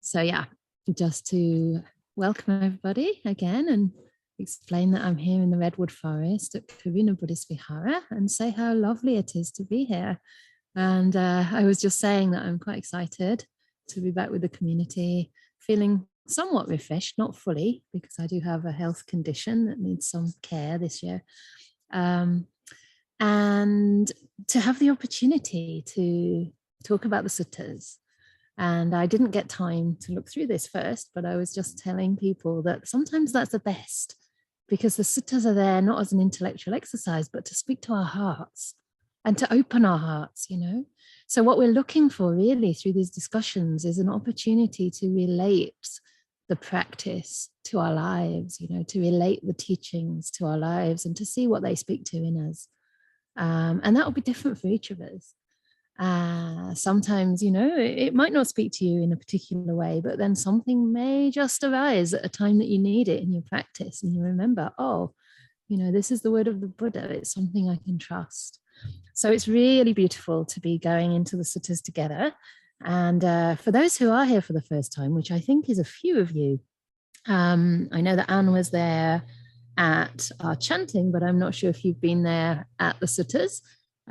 So yeah, just to welcome everybody again and explain that I'm here in the Redwood Forest at Karuna Buddhist Vihara and say how lovely it is to be here. And I was just saying that I'm quite excited to be back with the community, feeling somewhat refreshed, not fully, because I do have a health condition that needs some care this year. And to have the opportunity to talk about the suttas. And I didn't get time to look through this first, but I was just telling people that sometimes that's the best, because the suttas are there not as an intellectual exercise, but to speak to our hearts and to open our hearts, you know. So what we're looking for really through these discussions is an opportunity to relate the practice to our lives, you know, to relate the teachings to our lives and to see what they speak to in us. And that will be different for each of us. Sometimes, you know, it might not speak to you in a particular way, but then something may just arise at a time that you need it in your practice. And you remember, oh, you know, this is the word of the Buddha. It's something I can trust. So it's really beautiful to be going into the suttas together. And for those who are here for the first time, which I think is a few of you, I know that Anne was there at our chanting, but I'm not sure if you've been there at the suttas,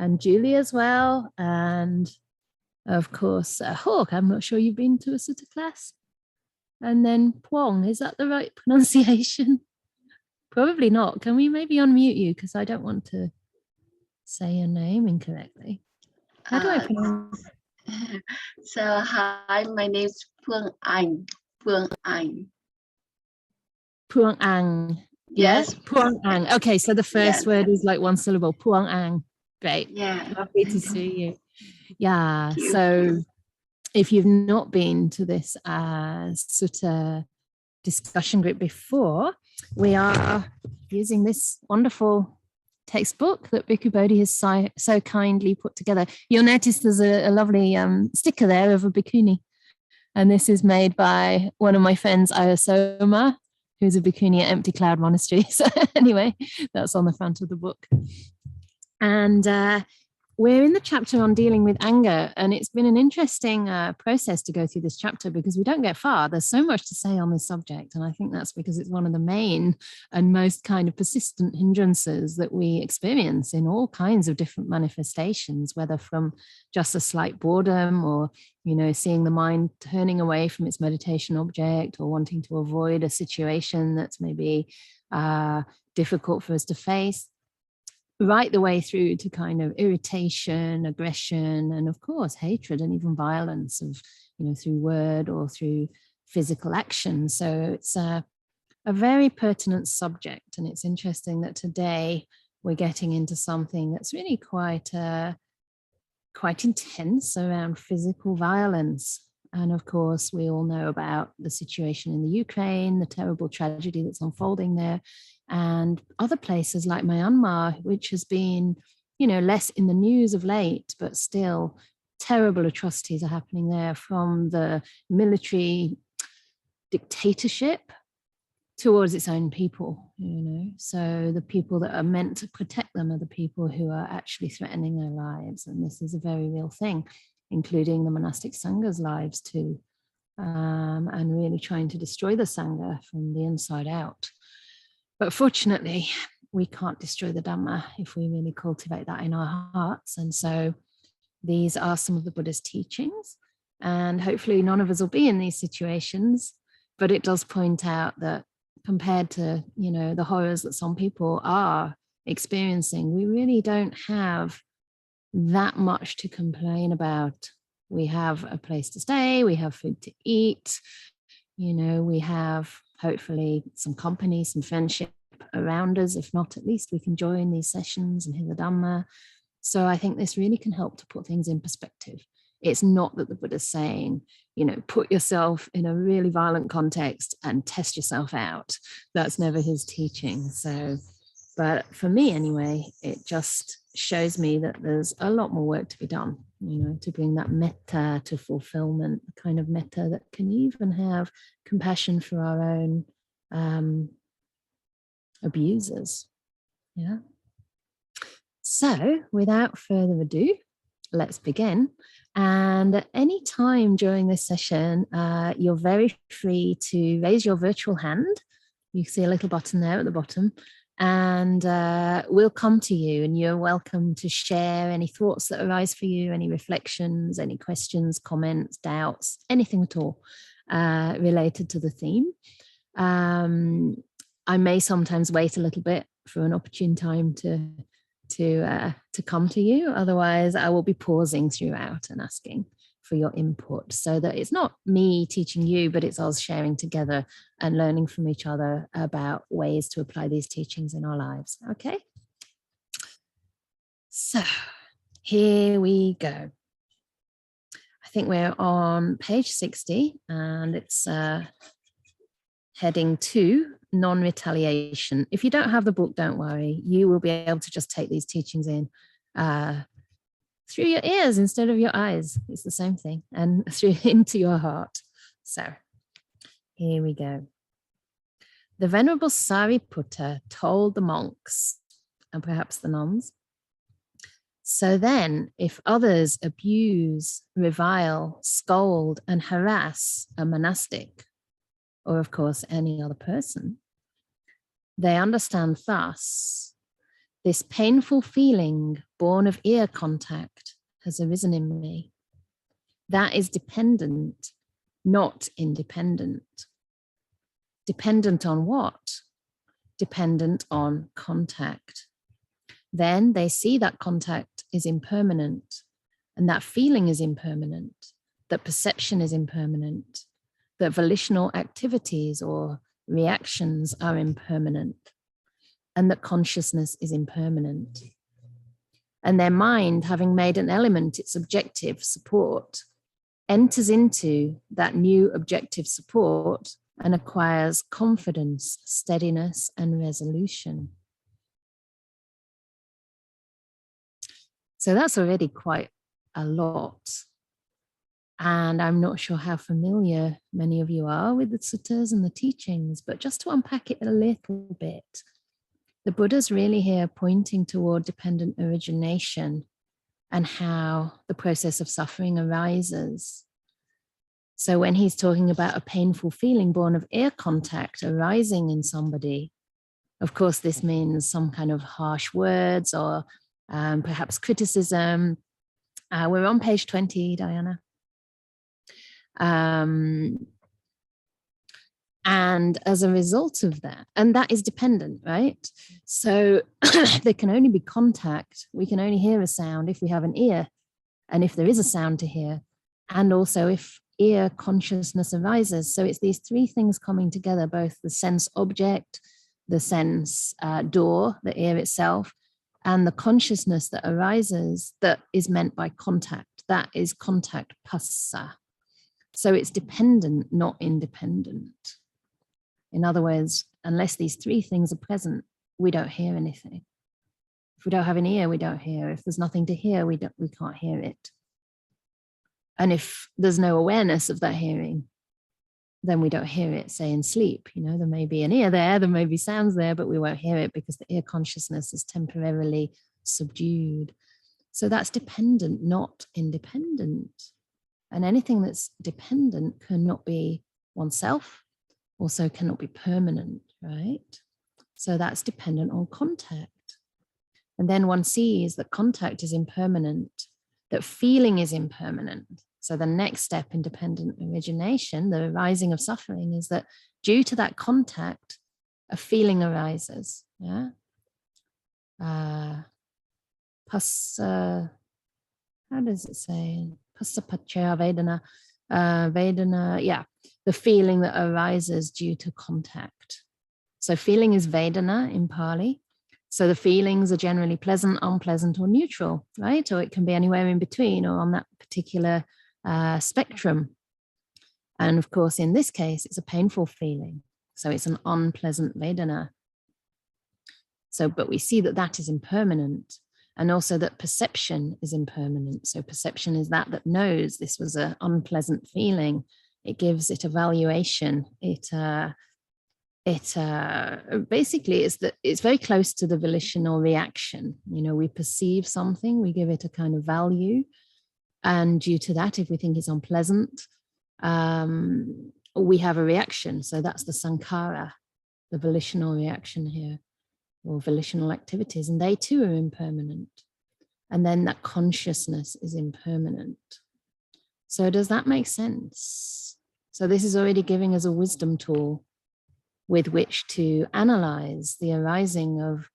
and Julie as well. And of course, Hawk, I'm not sure you've been to a sutta class. And then Puong, is that the right pronunciation? Probably not. Can we maybe unmute you? Because I don't want to say your name incorrectly. How do I pronounce it? So, hi, my name is Phương Anh. Phương Anh. Puong Ang. Yes. Puong Ang. Okay, so the first word is like one syllable. Puong Ang. Great. Yeah. Lovely to see you. Yeah. So if you've not been to this sutta discussion group before, we are using this wonderful textbook that Bhikkhu Bodhi has so kindly put together. You'll notice there's a lovely sticker there of a bhikkhuni. And this is made by one of my friends, Ayasoma, who's a bhikkhuni at Empty Cloud Monastery. So anyway, that's on the front of the book. And we're in the chapter on dealing with anger, and it's been an interesting process to go through this chapter because we don't get far. There's so much to say on this subject, and I think that's because it's one of the main and most kind of persistent hindrances that we experience in all kinds of different manifestations, whether from just a slight boredom or, you know, seeing the mind turning away from its meditation object or wanting to avoid a situation that's maybe difficult for us to face, right the way through to kind of irritation, aggression, and of course, hatred and even violence of, you know, through word or through physical action. So it's a very pertinent subject. And it's interesting that today we're getting into something that's really quite intense around physical violence. And of course, we all know about the situation in the Ukraine, the terrible tragedy that's unfolding there, and other places like Myanmar, which has been, you know, less in the news of late, but still terrible atrocities are happening there, from the military dictatorship towards its own people, you know. So the people that are meant to protect them are the people who are actually threatening their lives. And this is a very real thing, including the monastic Sangha's lives too, and really trying to destroy the Sangha from the inside out. But fortunately, we can't destroy the Dhamma if we really cultivate that in our hearts. And so these are some of the Buddha's teachings. And hopefully none of us will be in these situations, but it does point out that compared to, you know, the horrors that some people are experiencing, we really don't have that much to complain about. We have a place to stay, we have food to eat, you know, we have hopefully some company, some friendship around us. If not, at least we can join these sessions and hear the Dhamma. So I think this really can help to put things in perspective. It's not that the Buddha's saying, you know, put yourself in a really violent context and test yourself out. That's never his teaching. So, but for me anyway, it just shows me that there's a lot more work to be done, you know, to bring that metta to fulfillment, the kind of metta that can even have compassion for our own abusers. Yeah. So without further ado, let's begin. And at any time during this session, you're very free to raise your virtual hand. You see a little button there at the bottom, and we'll come to you, and you're welcome to share any thoughts that arise for you, any reflections, any questions, comments, doubts, anything at all related to the theme. I may sometimes wait a little bit for an opportune time to come to you. Otherwise, I will be pausing throughout and asking for your input, so that it's not me teaching you, but it's us sharing together and learning from each other about ways to apply these teachings in our lives. Okay? So here we go. I think we're on page 60, and it's heading 2, Non-Retaliation. If you don't have the book, don't worry. You will be able to just take these teachings in through your ears instead of your eyes. It's the same thing, and through into your heart. So here we go. The Venerable Sariputta told the monks, and perhaps the nuns, so then, if others abuse, revile, scold, and harass a monastic, or of course any other person, they understand thus: this painful feeling born of ear contact has arisen in me. That is dependent, not independent. Dependent on what? Dependent on contact. Then they see that contact is impermanent, and that feeling is impermanent, that perception is impermanent, that volitional activities or reactions are impermanent, and that consciousness is impermanent. And their mind, having made an element its objective support, enters into that new objective support and acquires confidence, steadiness, and resolution. So that's already quite a lot. And I'm not sure how familiar many of you are with the suttas and the teachings, but just to unpack it a little bit, the Buddha's really here pointing toward dependent origination and how the process of suffering arises. So when he's talking about a painful feeling born of ear contact arising in somebody, of course, this means some kind of harsh words or perhaps criticism. We're on page 20, Diana. And as a result of that, and that is dependent, right? So there can only be contact. We can only hear a sound if we have an ear, and if there is a sound to hear, and also if ear consciousness arises. So it's these three things coming together, both the sense object, the sense door, the ear itself, and the consciousness that arises that is meant by contact. That is contact passa. So it's dependent, not independent. In other words, unless these three things are present, we don't hear anything. If we don't have an ear, we don't hear. If there's nothing to hear, we can't hear it. And if there's no awareness of that hearing, then we don't hear it, say in sleep. You know, there may be an ear there may be sounds there, but we won't hear it because the ear consciousness is temporarily subdued. So that's dependent, not independent. And anything that's dependent cannot be oneself, also cannot be permanent, right? So that's dependent on contact. And then one sees that contact is impermanent, that feeling is impermanent. So the next step in dependent origination, the arising of suffering, is that due to that contact, a feeling arises. Yeah. Passa, how does it say? Passa paccaya vedana. Vedana, yeah, the feeling that arises due to contact. So feeling is vedana in Pali. So the feelings are generally pleasant, unpleasant, or neutral, right? Or it can be anywhere in between or on that particular spectrum. And of course, in this case, it's a painful feeling. So it's an unpleasant vedana. So, but we see that that is impermanent, and also that perception is impermanent. So perception is that knows this was an unpleasant feeling. It gives it a valuation. It basically is that it's very close to the volitional reaction. You know, we perceive something, we give it a kind of value, And due to that, if we think it's unpleasant, we have a reaction. So that's the sankhara, the volitional reaction here, or volitional activities, and they too are impermanent. And then that consciousness is impermanent. So does that make sense? So this is already giving us a wisdom tool with which to analyze the arising of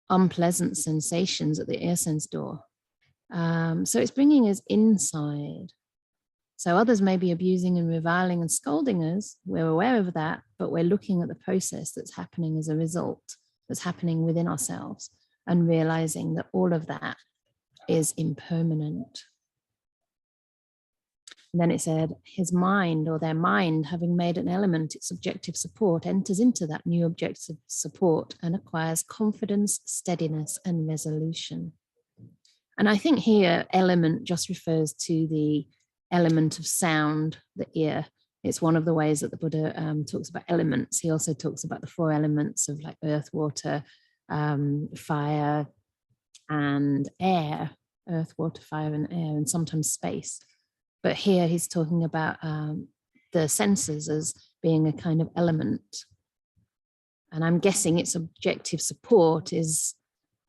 unpleasant sensations at the ear sense door. So it's bringing us inside. So others may be abusing and reviling and scolding us. We're aware of that, but we're looking at the process that's happening as a result, that's happening within ourselves, and realizing that all of that is impermanent. And then it said, his mind, or their mind, having made an element its objective support, enters into that new objective support and acquires confidence, steadiness, and resolution. And I think here element just refers to the element of sound, the ear. It's one of the ways that the Buddha talks about elements. He also talks about the 4 elements of like earth, water, fire, and air. Earth, water, fire, and air, and sometimes space. But here he's talking about the senses as being a kind of element. And I'm guessing its objective support is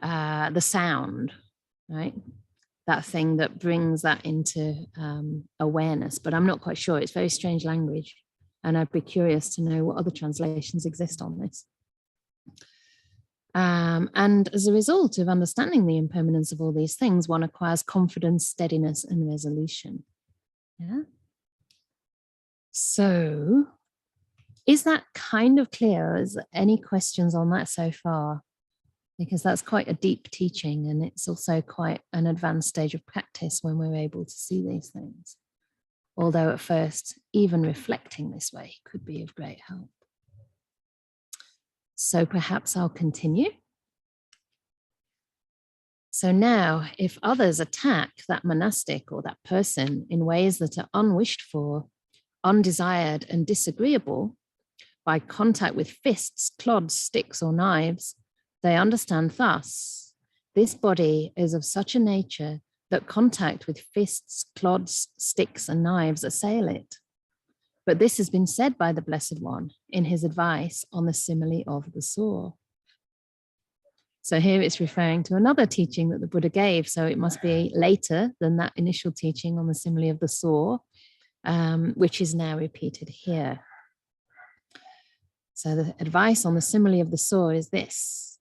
the sound, right? That thing that brings that into awareness. But I'm not quite sure. It's very strange language. And I'd be curious to know what other translations exist on this. And as a result of understanding the impermanence of all these things, one acquires confidence, steadiness, and resolution. Yeah. So is that kind of clear? Is there any questions on that so far? Because that's quite a deep teaching, and it's also quite an advanced stage of practice when we're able to see these things. Although at first, even reflecting this way could be of great help. So perhaps I'll continue. So now, if others attack that monastic or that person in ways that are unwished for, undesired, and disagreeable, by contact with fists, clods, sticks, or knives, they understand thus: this body is of such a nature that contact with fists, clods, sticks, and knives assail it. But this has been said by the Blessed One in his advice on the simile of the saw. So here it's referring to another teaching that the Buddha gave. So it must be later than that initial teaching on the simile of the saw, which is now repeated here. So the advice on the simile of the saw is this: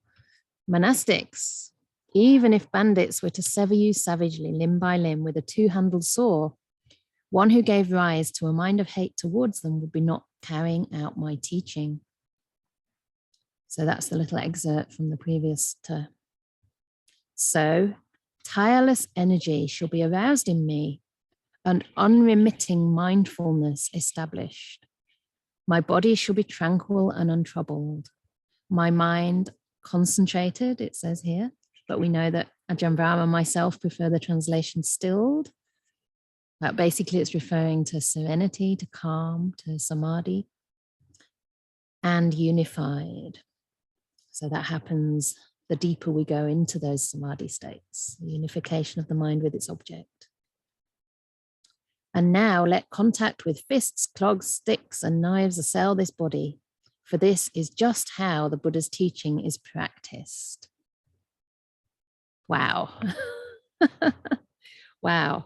monastics, even if bandits were to sever you savagely limb by limb with a 2-handled saw, one who gave rise to a mind of hate towards them would be not carrying out my teaching. So that's the little excerpt from the previous Sutta. So tireless energy shall be aroused in me, and unremitting mindfulness established. My body shall be tranquil and untroubled. My mind concentrated, it says here, but we know that Ajahn Brahm and myself prefer the translation stilled. But basically it's referring to serenity, to calm, to samadhi, and unified. So that happens the deeper we go into those samadhi states, the unification of the mind with its object. And now let contact with fists, clogs, sticks, and knives assail this body, for this is just how the Buddha's teaching is practiced. Wow. Wow.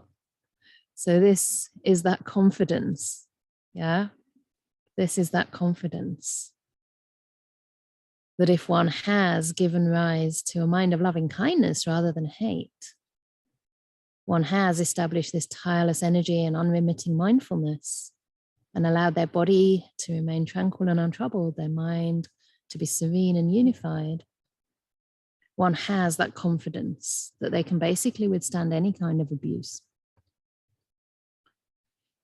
So this is that confidence. Yeah. This is that confidence that if one has given rise to a mind of loving kindness rather than hate, one has established this tireless energy and unremitting mindfulness and allowed their body to remain tranquil and untroubled, their mind to be serene and unified, one has that confidence that they can basically withstand any kind of abuse.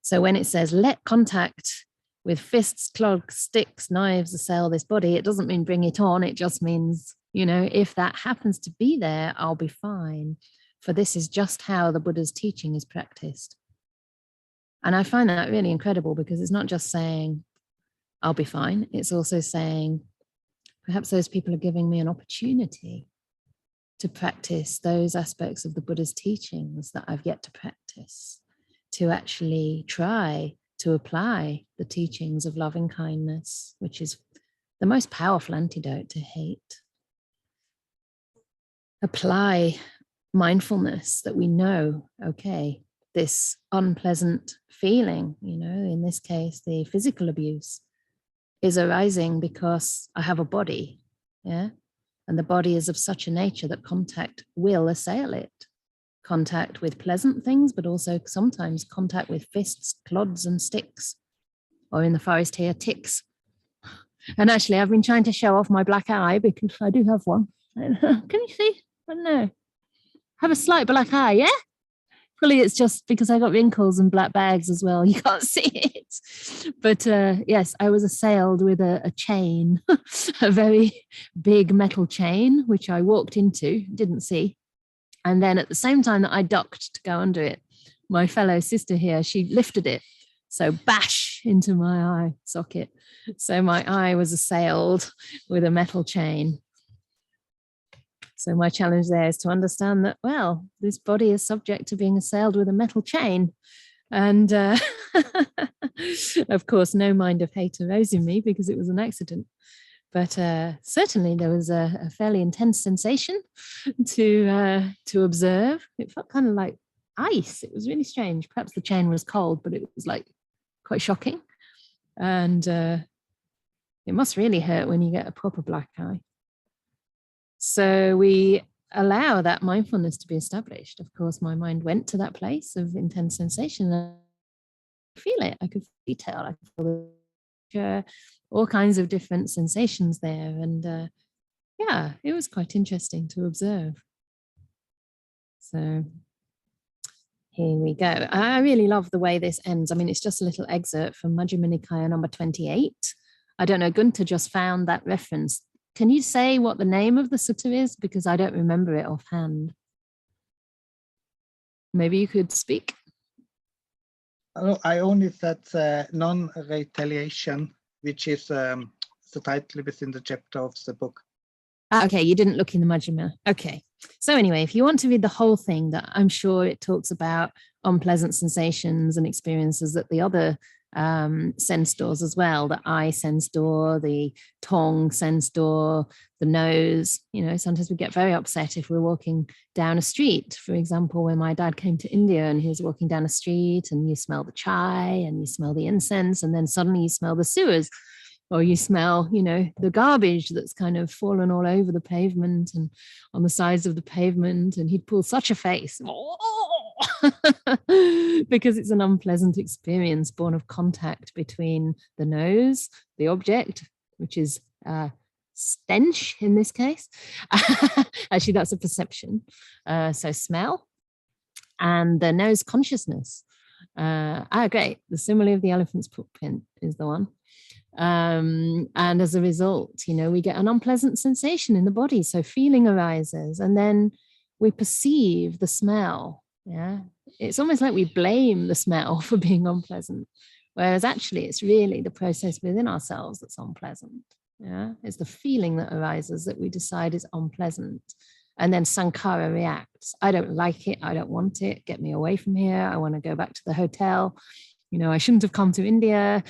So when it says, let contact with fists, clogs, sticks, knives assail this body, it doesn't mean bring it on. It just means, if that happens to be there, I'll be fine. For this is just how the Buddha's teaching is practiced. And I find that really incredible, because it's not just saying, I'll be fine. It's also saying, perhaps those people are giving me an opportunity to practice those aspects of the Buddha's teachings that I've yet to practice, to actually try to apply the teachings of loving kindness, which is the most powerful antidote to hate. Apply mindfulness that we know, okay, this unpleasant feeling, in this case, the physical abuse, is arising because I have a body, yeah? And the body is of such a nature that contact will assail it. Contact with pleasant things, but also sometimes contact with fists, clods, and sticks, or in the forest here, ticks. And actually, I've been trying to show off my black eye because I do have one. Can you see? I don't know. I have a slight black eye, yeah? Probably it's just because I got wrinkles and black bags as well. You can't see it. But yes, I was assailed with a chain, a very big metal chain, which I walked into, didn't see. And then at the same time that I ducked to go under it, my fellow sister here, she lifted it. So bash into my eye socket. So my eye was assailed with a metal chain. So my challenge there is to understand that, well, this body is subject to being assailed with a metal chain. And of course, no mind of hate arose in me because it was an accident. But certainly there was a fairly intense sensation to observe. It felt kind of like ice. It was really strange. Perhaps the chain was cold, but it was like quite shocking. And it must really hurt when you get a proper black eye. So we allow that mindfulness to be established. Of course, my mind went to that place of intense sensation. And I feel it. I could detail. I could feel all kinds of different sensations there. And yeah, it was quite interesting to observe. So here we go. I really love the way this ends. I mean, it's just a little excerpt from Majjhima Nikaya number 28. I don't know, Gunther just found that reference. Can you say what the name of the sutta is? Because I don't remember it offhand. Maybe you could speak. Oh, I only said Non-Retaliation, which is the title within the chapter of the book. Okay, you didn't look in the Majjhima. Okay. So anyway, if you want to read the whole thing, that I'm sure it talks about unpleasant sensations and experiences that the other sense doors as well, the eye sense door, the tongue sense door, the nose. Sometimes we get very upset if we're walking down a street. For example, when my dad came to India and he was walking down a street and you smell the chai and you smell the incense and then suddenly you smell the sewers, or you smell, the garbage that's kind of fallen all over the pavement and on the sides of the pavement, and he'd pull such a face. Because it's an unpleasant experience born of contact between the nose, the object, which is stench in this case. Actually, that's a perception. So smell, and the nose consciousness. Great. The simile of the elephant's footprint is the one. And as a result, we get an unpleasant sensation in the body. So feeling arises, and then we perceive the smell. Yeah, it's almost like we blame the smell for being unpleasant, whereas actually it's really the process within ourselves that's unpleasant. Yeah, it's the feeling that arises that we decide is unpleasant, and then sankhara reacts. I don't like it. I don't want it. Get me away from here. I want to go back to the hotel. I shouldn't have come to India,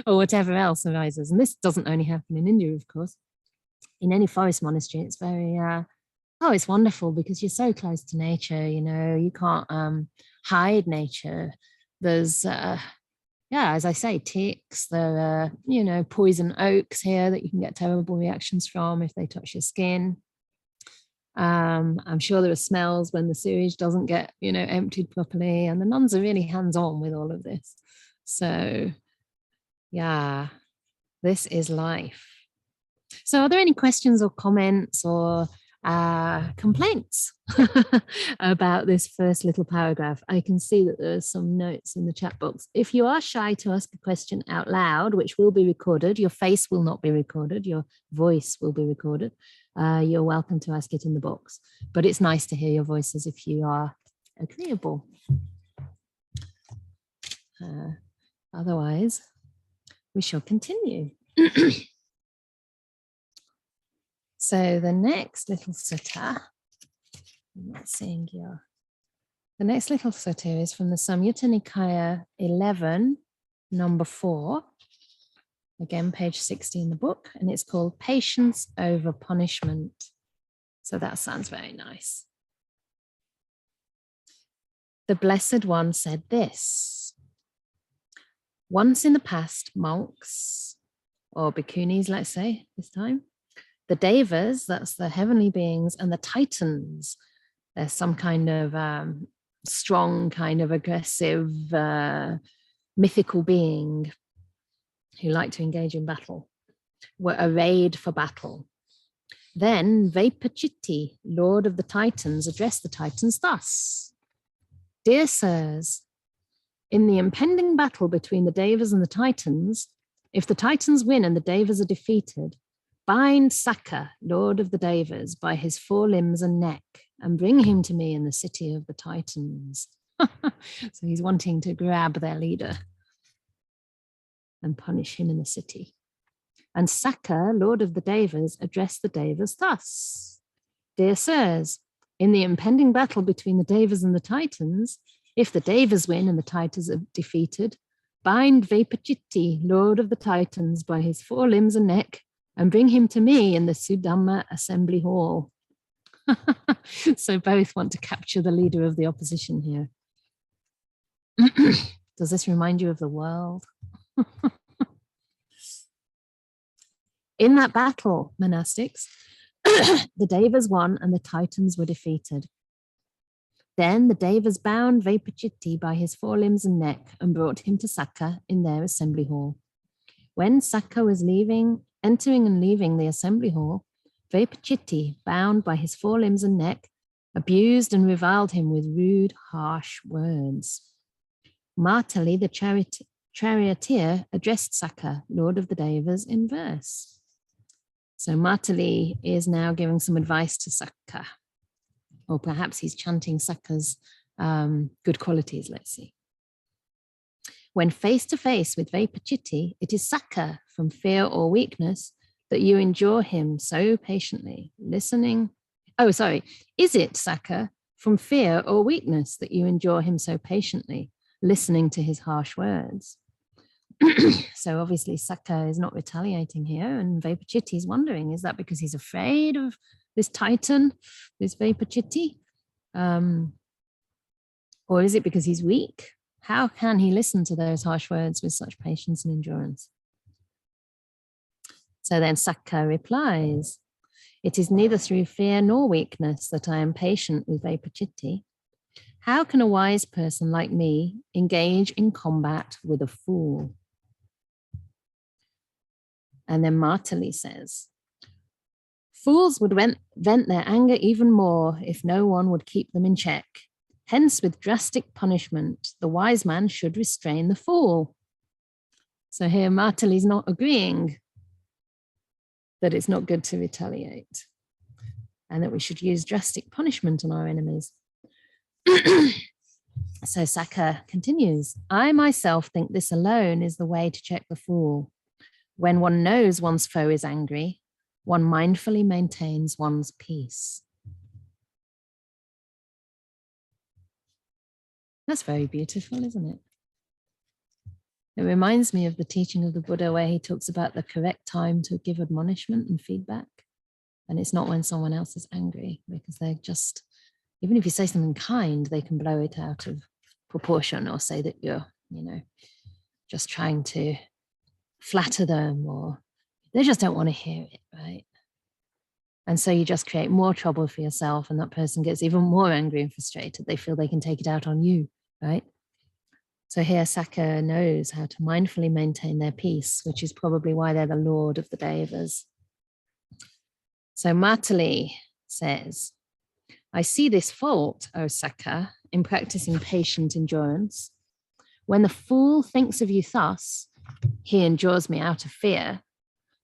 or whatever else arises. And this doesn't only happen in India, of course. In any forest monastery, it's very it's wonderful because you're so close to nature. You can't hide nature. There's as I say, ticks. There are poison oaks here that you can get terrible reactions from if they touch your skin. I'm sure there are smells when the sewage doesn't get emptied properly, and the nuns are really hands-on with all of this. So yeah, this is life. So are there any questions or comments or complaints about this first little paragraph? I can see that there are some notes in the chat box. If you are shy to ask a question out loud, which will be recorded, your face will not be recorded, your voice will be recorded. You're welcome to ask it in the box, but it's nice to hear your voices if you are agreeable. Otherwise, we shall continue. So the next little sutta, I'm not seeing here. The next little sutta is from the Samyutta Nikaya 11, number 4. Again, page 60 in the book, and it's called Patience Over Punishment. So that sounds very nice. The Blessed One said this: once in the past, monks, or bhikkhunis, let's say this time, the devas, that's the heavenly beings, and the titans, there's some kind of strong, kind of aggressive, mythical being who like to engage in battle, were arrayed for battle. Then Vaipachitti, Lord of the Titans, addressed the Titans thus: dear sirs, in the impending battle between the Devas and the Titans, if the Titans win and the Devas are defeated, bind Sakka, Lord of the Devas, by his forelimbs and neck, and bring him to me in the city of the Titans. So he's wanting to grab their leader and punish him in the city. And Sakka, Lord of the Devas, addressed the Devas thus: dear sirs, in the impending battle between the Devas and the Titans, if the Devas win and the Titans are defeated, bind Vaipachitti, Lord of the Titans, by his forelimbs and neck, and bring him to me in the Sudhamma Assembly Hall. So both want to capture the leader of the opposition here. Does this remind you of the world? In that battle, monastics, the Devas won and the Titans were defeated. Then the Devas bound Vaipachitti by his forelimbs and neck and brought him to Sakka in their assembly hall. When Sakka was entering and leaving the assembly hall, Vaipachitti, bound by his forelimbs and neck, abused and reviled him with rude, harsh words. Martali, the charioteer, addressed Sakka, Lord of the Devas, in verse. So Martali is now giving some advice to Sakka, or perhaps he's chanting Sakka's good qualities, let's see. When face to face with Vaipachitti, it is Sakka, from fear or weakness, that you endure him so patiently, listening. Oh, sorry. Is it, Sakka, from fear or weakness that you endure him so patiently, listening to his harsh words? So obviously Sakka is not retaliating here, and Vaipachitti is wondering, is that because he's afraid of this titan, this Vaipachitti? Or is it because he's weak? How can he listen to those harsh words with such patience and endurance? So then Sakka replies, it is neither through fear nor weakness that I am patient with Vaipachitti. How can a wise person like me engage in combat with a fool? And then Martali says, fools would vent their anger even more if no one would keep them in check. Hence, with drastic punishment, the wise man should restrain the fool. So here Martali's not agreeing that it's not good to retaliate and that we should use drastic punishment on our enemies. So Sakka continues, I myself think this alone is the way to check the fool. When one knows one's foe is angry, one mindfully maintains one's peace. That's very beautiful, isn't it? It reminds me of the teaching of the Buddha where he talks about the correct time to give admonishment and feedback. And it's not when someone else is angry, because they're just, even if you say something kind, they can blow it out of proportion or say that you're, just trying to flatter them, or they just don't want to hear it, right? And so you just create more trouble for yourself, and that person gets even more angry and frustrated. They feel they can take it out on you, right? So here Sakka knows how to mindfully maintain their peace, which is probably why they're the Lord of the Devas. So Martali says, I see this fault, O Sakka, in practicing patient endurance. When the fool thinks of you thus, he endures me out of fear.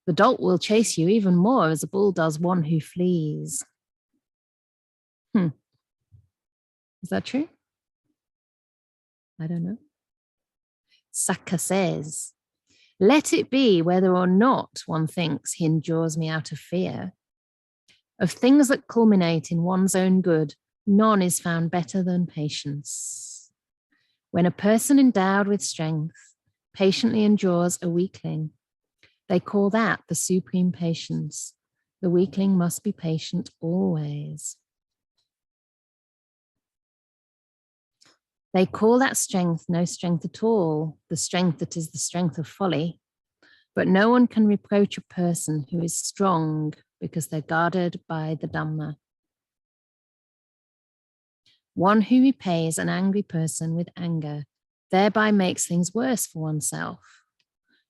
The dolt will chase you even more as a bull does one who flees. Is that true? I don't know. Sakka says, let it be whether or not one thinks he endures me out of fear. Of things that culminate in one's own good, none is found better than patience. When a person endowed with strength patiently endures a weakling, they call that the supreme patience. The weakling must be patient always. They call that strength no strength at all, the strength that is the strength of folly. But no one can reproach a person who is strong because they're guarded by the Dhamma. One who repays an angry person with anger thereby makes things worse for oneself.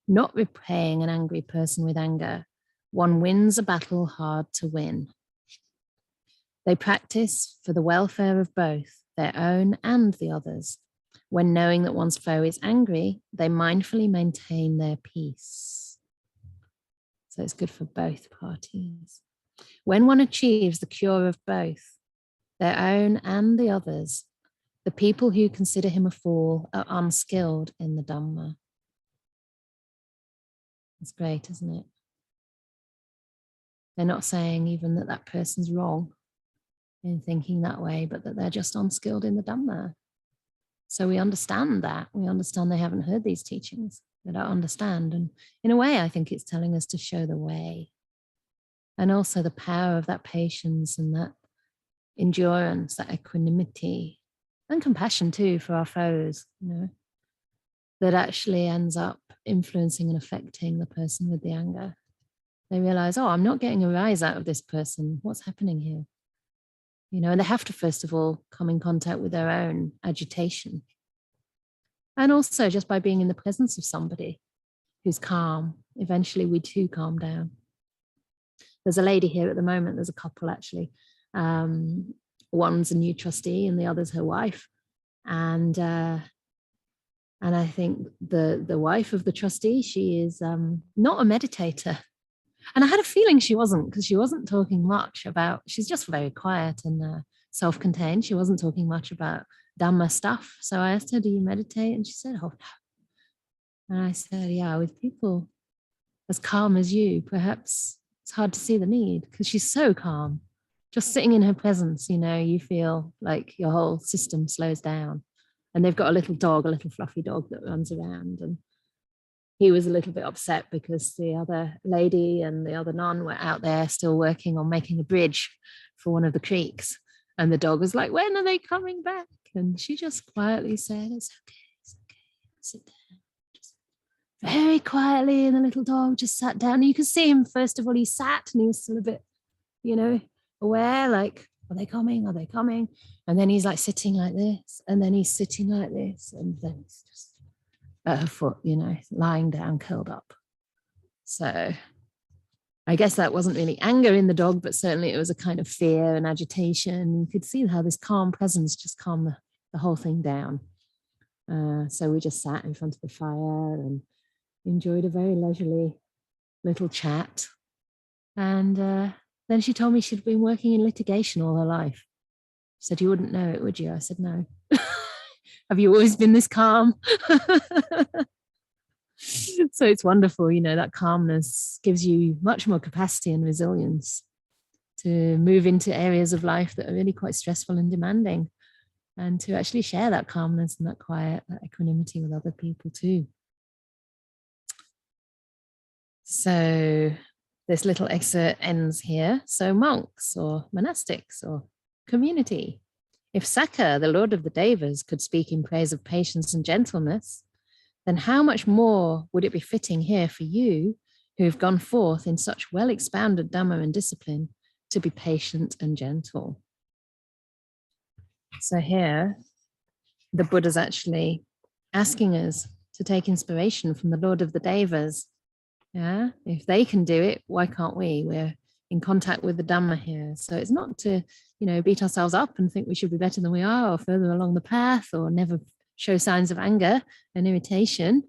Not repaying an angry person with anger, one wins a battle hard to win. They practice for the welfare of both, their own and the others. When knowing that one's foe is angry, they mindfully maintain their peace. So it's good for both parties. When one achieves the cure of both, their own and the others, the people who consider him a fool are unskilled in the Dhamma. It's great, isn't it? They're not saying even that that person's wrong in thinking that way, but that they're just unskilled in the Dhamma. So we understand that. We understand they haven't heard these teachings. They don't understand. And in a way, I think it's telling us to show the way. And also the power of that patience and that endurance, that equanimity, and compassion too for our foes, you know, that actually ends up influencing and affecting the person with the anger. They realize, oh, I'm not getting a rise out of this person. What's happening here? You know, and they have to, first of all, come in contact with their own agitation. And also just by being in the presence of somebody who's calm, eventually we too calm down. There's a lady here at the moment, there's a couple actually. One's a new trustee and the other's her wife. And I think the wife of the trustee, she is not a meditator. And I had a feeling she wasn't, because she wasn't talking much about, she's just very quiet and self-contained. She wasn't talking much about Dhamma stuff. So I asked her, do you meditate? And she said, oh, no. And I said, yeah, with people as calm as you, perhaps it's hard to see the need, because she's so calm. Just sitting in her presence, you know, you feel like your whole system slows down. And they've got a little dog, a little fluffy dog that runs around. And he was a little bit upset because the other lady and the other nun were out there still working on making a bridge for one of the creeks. And the dog was like, when are they coming back? And she just quietly said, it's okay, sit down. Just very quietly, and the little dog just sat down. And you could see him, first of all, he sat and he was still a bit, you know, aware, like, are they coming? Are they coming? And then he's like sitting like this, and then he's sitting like this, and then he's just at her foot, you know, lying down, curled up. So I guess that wasn't really anger in the dog, but certainly it was a kind of fear and agitation. You could see how this calm presence just calmed the whole thing down. So we just sat in front of the fire and enjoyed a very leisurely little chat. And then she told me she'd been working in litigation all her life. She said, you wouldn't know it, would you? I said, no. Have you always been this calm? So it's wonderful, you know, that calmness gives you much more capacity and resilience to move into areas of life that are really quite stressful and demanding, and to actually share that calmness and that quiet, that equanimity with other people too. So this little excerpt ends here. So monks or monastics or community. If Sakka, the Lord of the Devas, could speak in praise of patience and gentleness, then how much more would it be fitting here for you, who have gone forth in such well-expounded Dhamma and discipline, to be patient and gentle? So here, the Buddha's actually asking us to take inspiration from the Lord of the Devas. Yeah, if they can do it, why can't we? We're in contact with the Dhamma here. So it's not to, you know, beat ourselves up and think we should be better than we are, or further along the path, or never show signs of anger and irritation.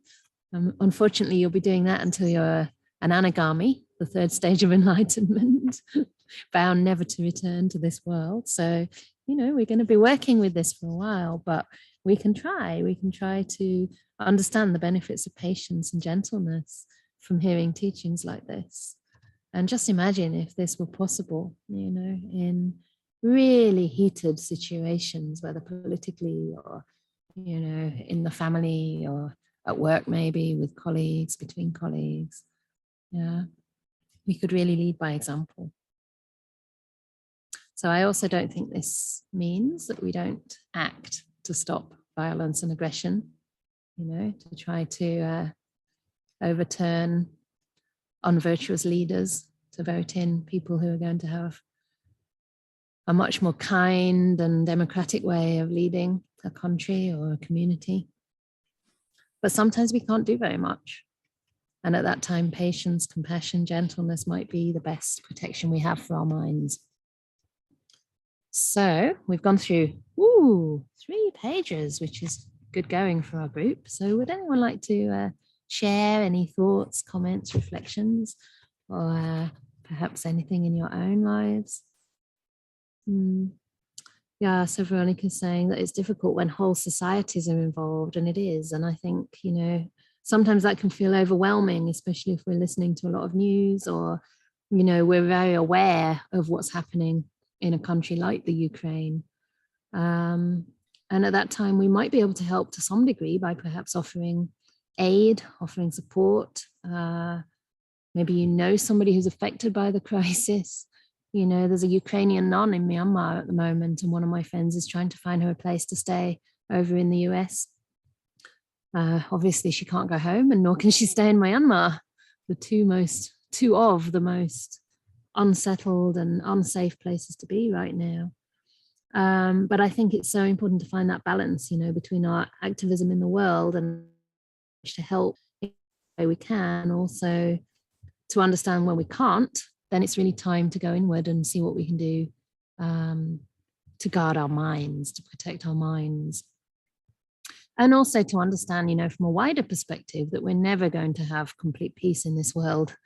Unfortunately, you'll be doing that until you're an anagami, the third stage of enlightenment, bound never to return to this world. So, you know, we're going to be working with this for a while, but we can try to understand the benefits of patience and gentleness from hearing teachings like this. And just imagine if this were possible, you know, in really heated situations, whether politically or, you know, in the family or at work, maybe with colleagues, between colleagues. Yeah, we could really lead by example. So I also don't think this means that we don't act to stop violence and aggression, you know, to try to overturn unvirtuous leaders, to vote in people who are going to have a much more kind and democratic way of leading a country or a community. But sometimes we can't do very much. And at that time, patience, compassion, gentleness might be the best protection we have for our minds. So we've gone through 3 pages, which is good going for our group. So would anyone like to share any thoughts, comments, reflections, or perhaps anything in your own lives? Yeah, so Veronica's saying that it's difficult when whole societies are involved, and it is. And I think, you know, sometimes that can feel overwhelming, especially if we're listening to a lot of news or, you know, we're very aware of what's happening in a country like the Ukraine. And at that time, we might be able to help to some degree by perhaps offering aid, offering support. Maybe you know somebody who's affected by the crisis. You know, there's a Ukrainian nun in Myanmar at the moment, and one of my friends is trying to find her a place to stay over in the US. Obviously, she can't go home, and nor can she stay in Myanmar, the two of the most unsettled and unsafe places to be right now. But I think it's so important to find that balance, you know, between our activism in the world and to help in the way we can, also to understand when we can't, then it's really time to go inward and see what we can do to guard our minds, to protect our minds. And also to understand, you know, from a wider perspective that we're never going to have complete peace in this world.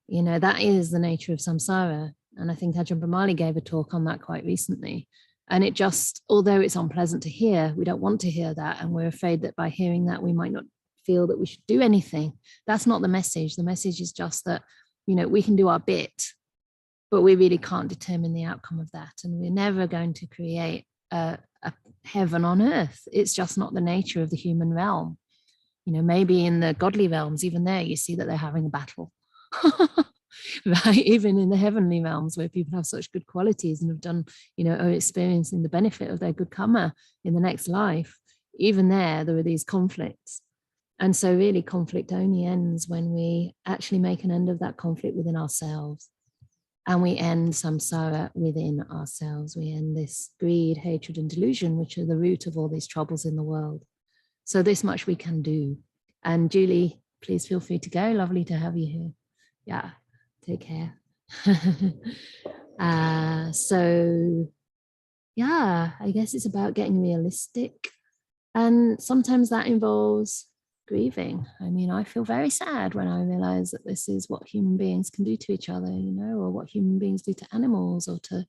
You know, that is the nature of samsara. And I think Ajahn Brahmali gave a talk on that quite recently. And it just, although it's unpleasant to hear, we don't want to hear that. And we're afraid that by hearing that, we might not feel that we should do anything. That's not the message. The message is just that, you know, we can do our bit, but we really can't determine the outcome of that. And we're never going to create a heaven on earth. It's just not the nature of the human realm. You know, maybe in the godly realms, even there, you see that they're having a battle. Right, even in the heavenly realms where people have such good qualities and have done, you know, are experiencing the benefit of their good karma in the next life, even there are these conflicts. And so really conflict only ends when we actually make an end of that conflict within ourselves, and we end samsara within ourselves. We end this greed, hatred, and delusion, which are the root of all these troubles in the world. So this much we can do. And Julie, please feel free to go. Lovely to have you here. Yeah, take care. So yeah, I guess it's about getting realistic. And sometimes that involves grieving. I mean, I feel very sad when I realize that this is what human beings can do to each other, you know, or what human beings do to animals or to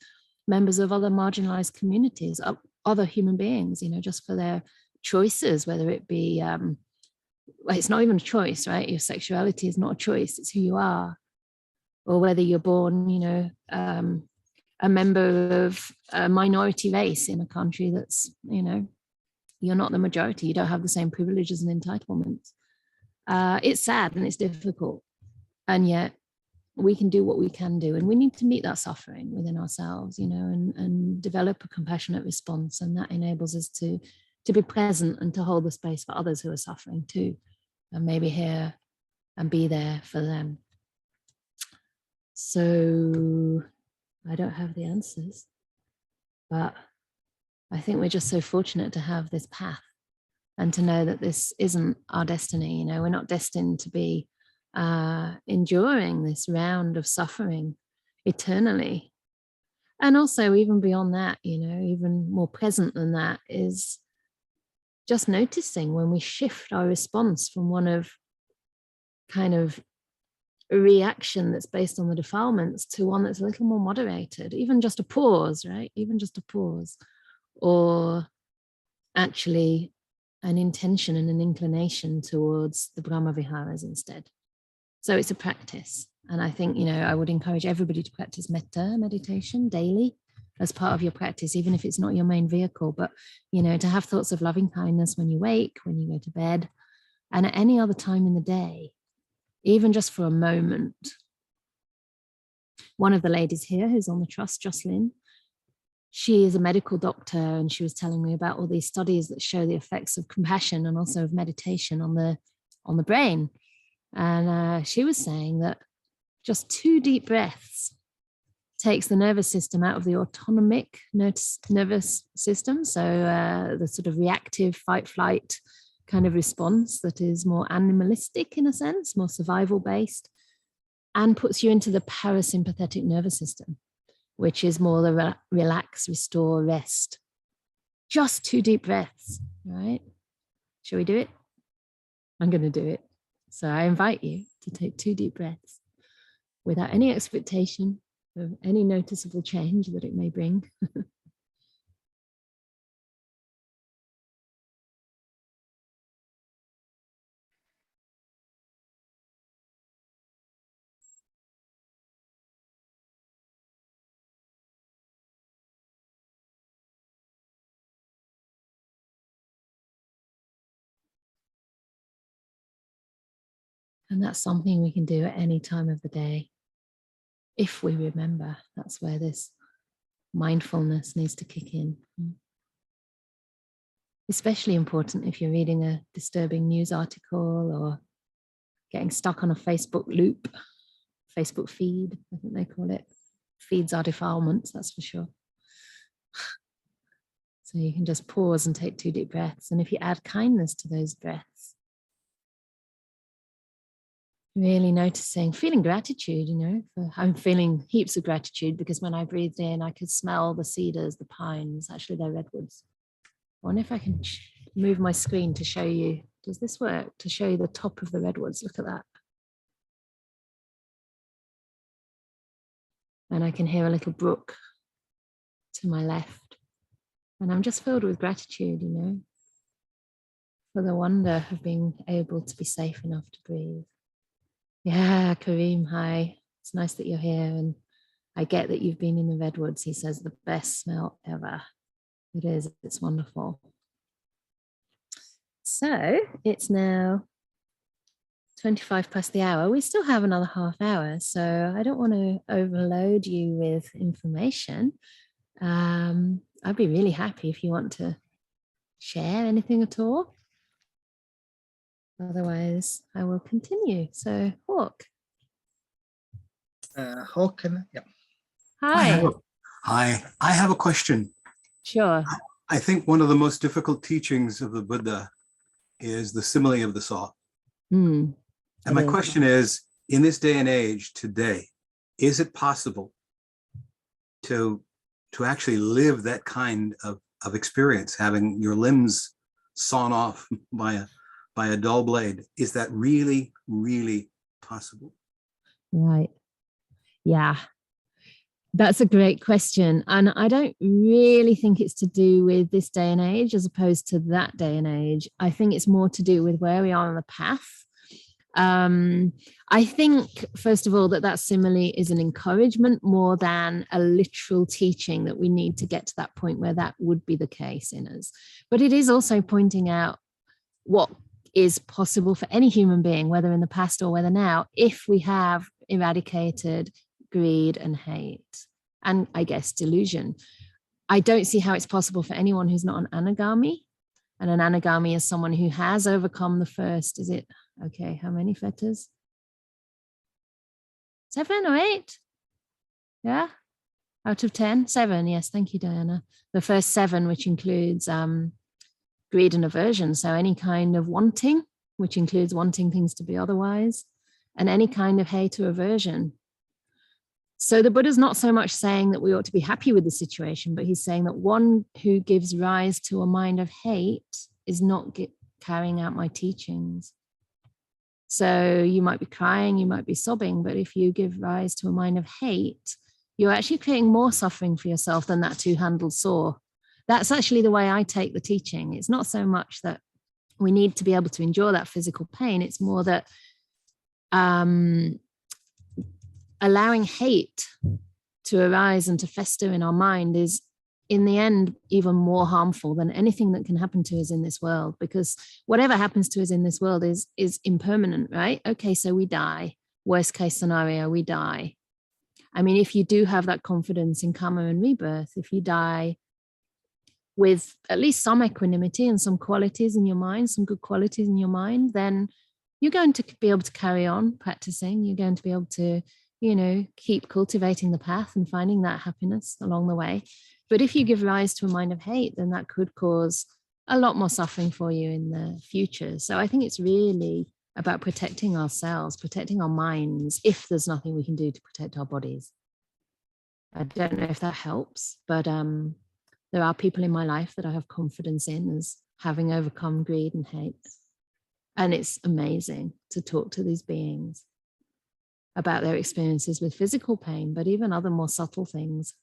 members of other marginalized communities, other human beings, you know, just for their choices, whether it be, it's not even a choice, right? Your sexuality is not a choice, it's who you are. Or whether you're born, you know, a member of a minority race in a country that's, you know, you're not the majority, you don't have the same privileges and entitlements. It's sad and it's difficult. And yet we can do what we can do. And we need to meet that suffering within ourselves, you know, and develop a compassionate response. And that enables us to be present and to hold the space for others who are suffering too. And maybe hear and be there for them. So I don't have the answers, but I think we're just so fortunate to have this path and to know that this isn't our destiny. You know, we're not destined to be enduring this round of suffering eternally. And also even beyond that, you know, even more present than that is just noticing when we shift our response from one of kind of a reaction that's based on the defilements to one that's a little more moderated, even just a pause, right? Even just a pause, or actually an intention and an inclination towards the Brahma Viharas instead. So it's a practice. And I think, I would encourage everybody to practice metta meditation daily as part of your practice, even if it's not your main vehicle, but, to have thoughts of loving kindness when you wake, when you go to bed, and at any other time in the day, even just for a moment. One of the ladies here who's on the trust, Jocelyn, she is a medical doctor, and she was telling me about all these studies that show the effects of compassion and also of meditation on the brain. And she was saying that just 2 deep breaths takes the nervous system out of the autonomic nervous system. So the sort of reactive fight flight kind of response that is more animalistic in a sense, more survival based, and puts you into the parasympathetic nervous system, which is more the relax, restore, rest. Just 2 deep breaths, right? Shall we do it? I'm going to do it. So I invite you to take 2 deep breaths without any expectation of any noticeable change that it may bring. And that's something we can do at any time of the day. If we remember, that's where this mindfulness needs to kick in. Especially important if you're reading a disturbing news article or getting stuck on a Facebook loop, Facebook feed, I think they call it. Feeds are defilements, that's for sure. So you can just pause and take 2 deep breaths. And if you add kindness to those breaths, really noticing, feeling gratitude, I'm feeling heaps of gratitude because when I breathed in, I could smell the cedars, the pines, actually they're redwoods. I wonder if I can move my screen to show you, does this work? To show you the top of the redwoods, look at that. And I can hear a little brook to my left. And I'm just filled with gratitude, for the wonder of being able to be safe enough to breathe. Yeah, Kareem, hi. It's nice that you're here. And I get that you've been in the redwoods. He says the best smell ever. It is, it's wonderful. So it's now 25 past the hour. We still have another half hour. So I don't want to overload you with information. I'd be really happy if you want to share anything at all. Otherwise, I will continue. So, Hawk. Hawk, yeah. Hi. Hi. I have a question. Sure. I think one of the most difficult teachings of the Buddha is the simile of the saw. And my question is, in this day and age today, is it possible to actually live that kind of experience, having your limbs sawn off by a dull blade? Is that really, really possible? Right. Yeah. That's a great question. And I don't really think it's to do with this day and age as opposed to that day and age. I think it's more to do with where we are on the path. I think, first of all, that simile is an encouragement more than a literal teaching that we need to get to that point where that would be the case in us. But it is also pointing out what is possible for any human being, whether in the past or whether now, if we have eradicated greed and hate, and I guess delusion. I don't see how it's possible for anyone who's not an anagami. And an anagami is someone who has overcome the first, is it, okay, how many fetters? 7 or 8? Yeah, out of 10? 7, yes, thank you, Diana. The first 7, which includes greed and aversion. So any kind of wanting, which includes wanting things to be otherwise, and any kind of hate or aversion. So the Buddha's not so much saying that we ought to be happy with the situation, but he's saying that one who gives rise to a mind of hate is not carrying out my teachings. So you might be crying, you might be sobbing, but if you give rise to a mind of hate, you're actually creating more suffering for yourself than that 2-handled saw. That's actually the way I take the teaching. It's not so much that we need to be able to endure that physical pain. It's more that allowing hate to arise and to fester in our mind is, in the end, even more harmful than anything that can happen to us in this world, because whatever happens to us in this world is impermanent, right? Okay, so we die. Worst case scenario, we die. I mean, if you do have that confidence in karma and rebirth, if you die with at least some equanimity and some qualities in your mind, some good qualities in your mind, then you're going to be able to carry on practicing. You're going to be able to, keep cultivating the path and finding that happiness along the way. But if you give rise to a mind of hate, then that could cause a lot more suffering for you in the future. So I think it's really about protecting ourselves, protecting our minds, if there's nothing we can do to protect our bodies. I don't know if that helps, but there are people in my life that I have confidence in as having overcome greed and hate. And it's amazing to talk to these beings about their experiences with physical pain, but even other more subtle things,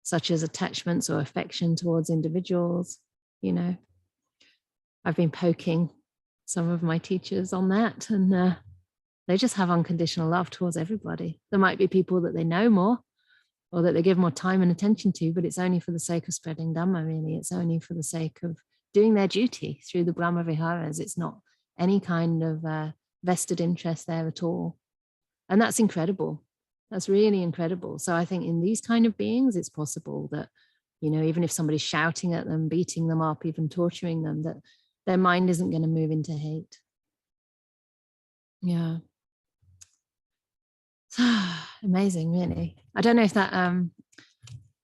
such as attachments or affection towards individuals. I've been poking some of my teachers on that, and they just have unconditional love towards everybody. There might be people that they know more or that they give more time and attention to, but it's only for the sake of spreading Dhamma, really. It's only for the sake of doing their duty through the Brahma Viharas. It's not any kind of vested interest there at all. And that's incredible. That's really incredible. So I think in these kind of beings, it's possible that, even if somebody's shouting at them, beating them up, even torturing them, that their mind isn't going to move into hate. Yeah. Amazing, really. I don't know if that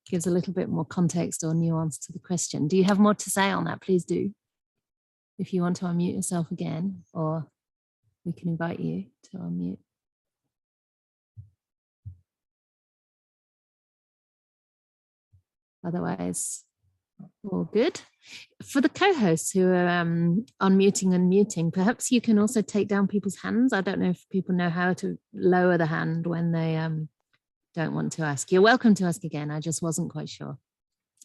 gives a little bit more context or nuance to the question. Do you have more to say on that? Please do. If you want to unmute yourself again, or we can invite you to unmute. Otherwise, all good. For the co-hosts who are unmuting and muting, perhaps you can also take down people's hands. I don't know if people know how to lower the hand when they don't want to ask. You're welcome to ask again. I just wasn't quite sure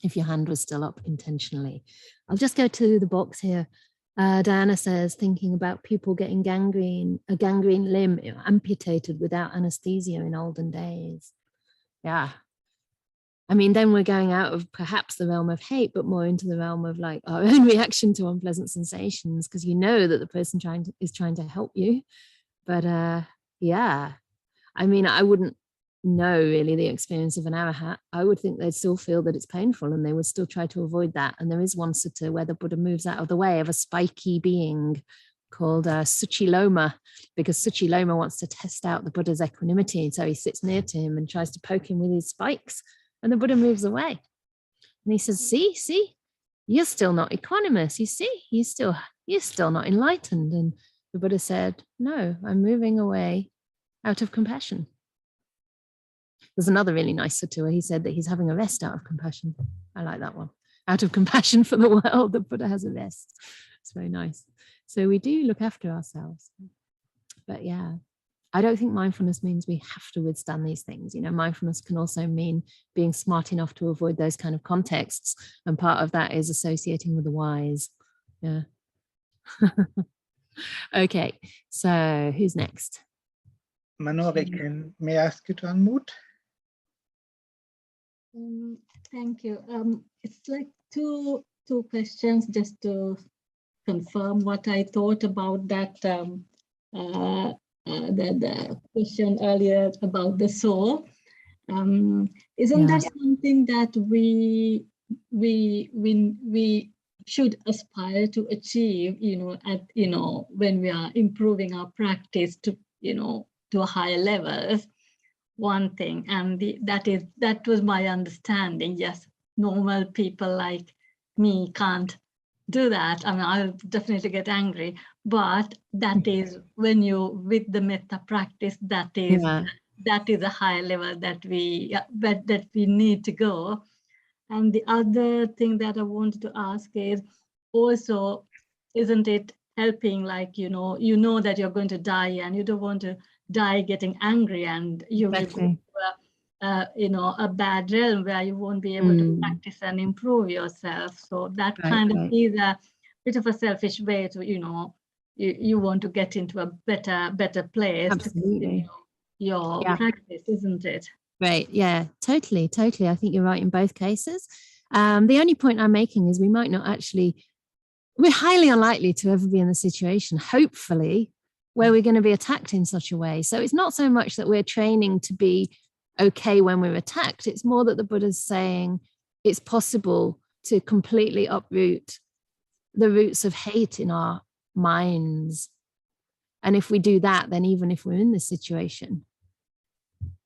if your hand was still up intentionally. I'll just go to the box here. Diana says, thinking about people getting a gangrene limb amputated without anesthesia in olden days. Yeah. I mean, then we're going out of perhaps the realm of hate, but more into the realm of like our own reaction to unpleasant sensations, because that the person is trying to help you. But yeah, I mean, I wouldn't know really the experience of an arahat. I would think they'd still feel that it's painful and they would still try to avoid that. And there is one sutta where the Buddha moves out of the way of a spiky being called Suchiloma, because Suchiloma wants to test out the Buddha's equanimity. And so he sits near to him and tries to poke him with his spikes. And the Buddha moves away. And he says, see, you're still not equanimous. You see, you're still not enlightened. And the Buddha said, no, I'm moving away out of compassion. There's another really nice sutta where he said that he's having a rest out of compassion. I like that one. Out of compassion for the world, the Buddha has a rest. It's very nice. So we do look after ourselves. But yeah, I don't think mindfulness means we have to withstand these things. Mindfulness can also mean being smart enough to avoid those kind of contexts. And part of that is associating with the wise. Yeah. Okay, so who's next? Manori, may I ask you to unmute? Thank you. It's like two questions just to confirm what I thought about that. The question earlier about the soul. Isn't that something that we should aspire to achieve, when we are improving our practice to a higher level? One thing, and that was my understanding. Yes, normal people like me can't do that. I mean, I'll definitely get angry, but that is when you with the metta practice, that is a higher level that we need to go. And the other thing that I wanted to ask is also, isn't it helping, like that you're going to die and you don't want to die getting angry, and you will go to a bad realm where you won't be able to practice and improve yourself. So that kind of is a bit of a selfish way to you want to get into a better place. Absolutely. your practice, isn't it? Right. Yeah, totally. I think you're right in both cases. The only point I'm making is we're highly unlikely to ever be in the situation, hopefully, where we're going to be attacked in such a way. So it's not so much that we're training to be okay when we're attacked. It's more that the Buddha's saying it's possible to completely uproot the roots of hate in our minds. And if we do that, then even if we're in this situation,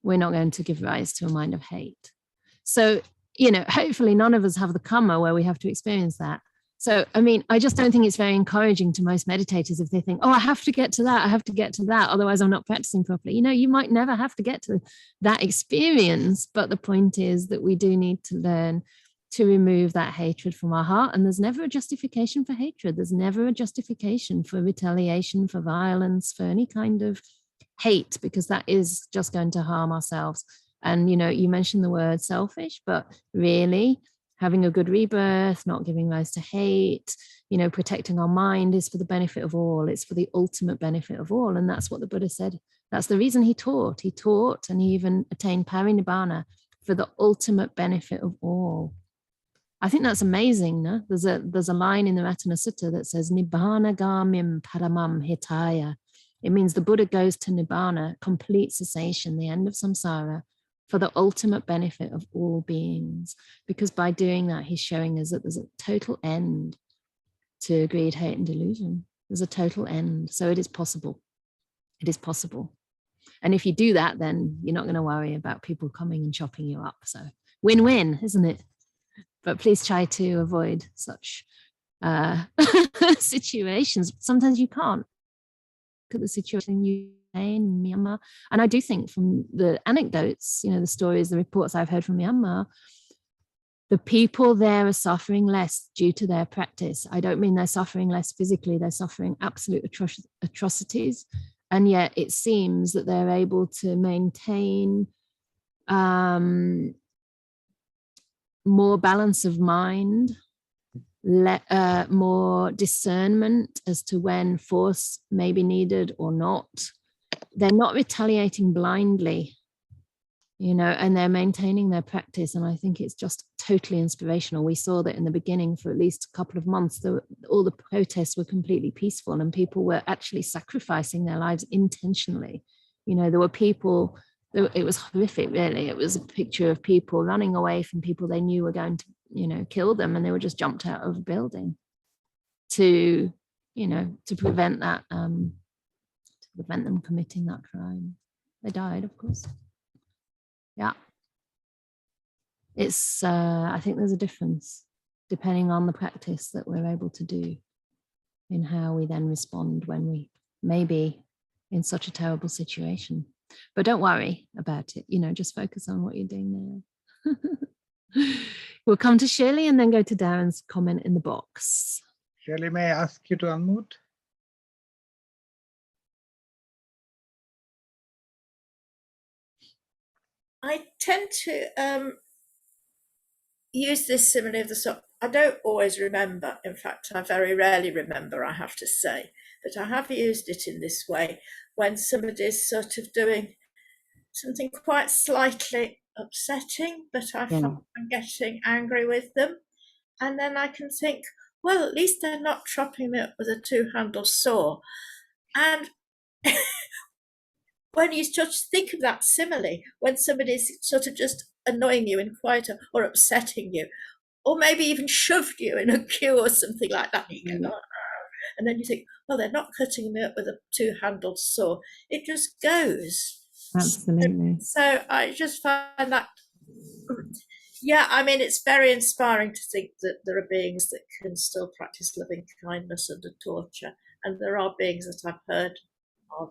we're not going to give rise to a mind of hate. So, hopefully none of us have the karma where we have to experience that. So, I mean, I just don't think it's very encouraging to most meditators if they think, oh, I have to get to that. Otherwise I'm not practicing properly. You might never have to get to that experience. But the point is that we do need to learn to remove that hatred from our heart. And there's never a justification for hatred. There's never a justification for retaliation, for violence, for any kind of hate, because that is just going to harm ourselves. And, you mentioned the word selfish, but really having a good rebirth, not giving rise to hate, protecting our mind is for the benefit of all. It's for the ultimate benefit of all. And that's what the Buddha said. That's the reason he taught. He taught and he even attained parinibbana for the ultimate benefit of all. I think that's amazing. No? There's a line in the Ratana Sutta that says, Nibbana gamim paramam hitaya. It means the Buddha goes to Nibbana, complete cessation, the end of samsara, for the ultimate benefit of all beings. Because by doing that, he's showing us that there's a total end to greed, hate, and delusion. There's a total end. So it is possible. It is possible. And if you do that, then you're not going to worry about people coming and chopping you up. So win-win, isn't it? But please try to avoid such situations. Sometimes you can't. Look at the situation in Myanmar. And I do think from the anecdotes, the stories, the reports I've heard from Myanmar, the people there are suffering less due to their practice. I don't mean they're suffering less physically, they're suffering absolute atrocities. And yet it seems that they're able to maintain more balance of mind, more discernment as to when force may be needed or not. They're not retaliating blindly, and they're maintaining their practice. And I think it's just totally inspirational. We saw that in the beginning for at least a couple of months, all the protests were completely peaceful and people were actually sacrificing their lives intentionally. There were people, it was horrific, really. It was a picture of people running away from people they knew were going to kill them, and they were just jumped out of a building to prevent that, to prevent them committing that crime. They died, of course. Yeah. It's, I think there's a difference depending on the practice that we're able to do in how we then respond when we may be in such a terrible situation. But don't worry about it, just focus on what you're doing now. We'll come to Shirley and then go to Darren's comment in the box. Shirley, may I ask you to unmute? I tend to use this simile of the sort. I don't always remember. In fact, I very rarely remember, I have to say. But I have used it in this way when somebody's sort of doing something quite slightly upsetting, but I find I'm getting angry with them. And then I can think, well, at least they're not chopping me up with a two-handled saw. And when you just think of that simile, when somebody's sort of just annoying you in quite or upsetting you, or maybe even shoved you in a queue or something like that, you go, and then you think, well, they're not cutting me up with a two-handled saw. It just goes. Absolutely. So I just find that, yeah, I mean, it's very inspiring to think that there are beings that can still practice loving kindness under torture. And there are beings that I've heard of.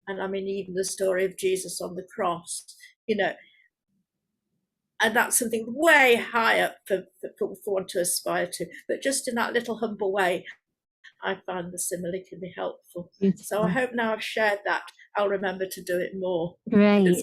And I mean, even the story of Jesus on the cross, and that's something way high up for one to aspire to. But just in that little humble way, I find the simile can be helpful. Beautiful. So I hope now I've shared that, I'll remember to do it more. Great.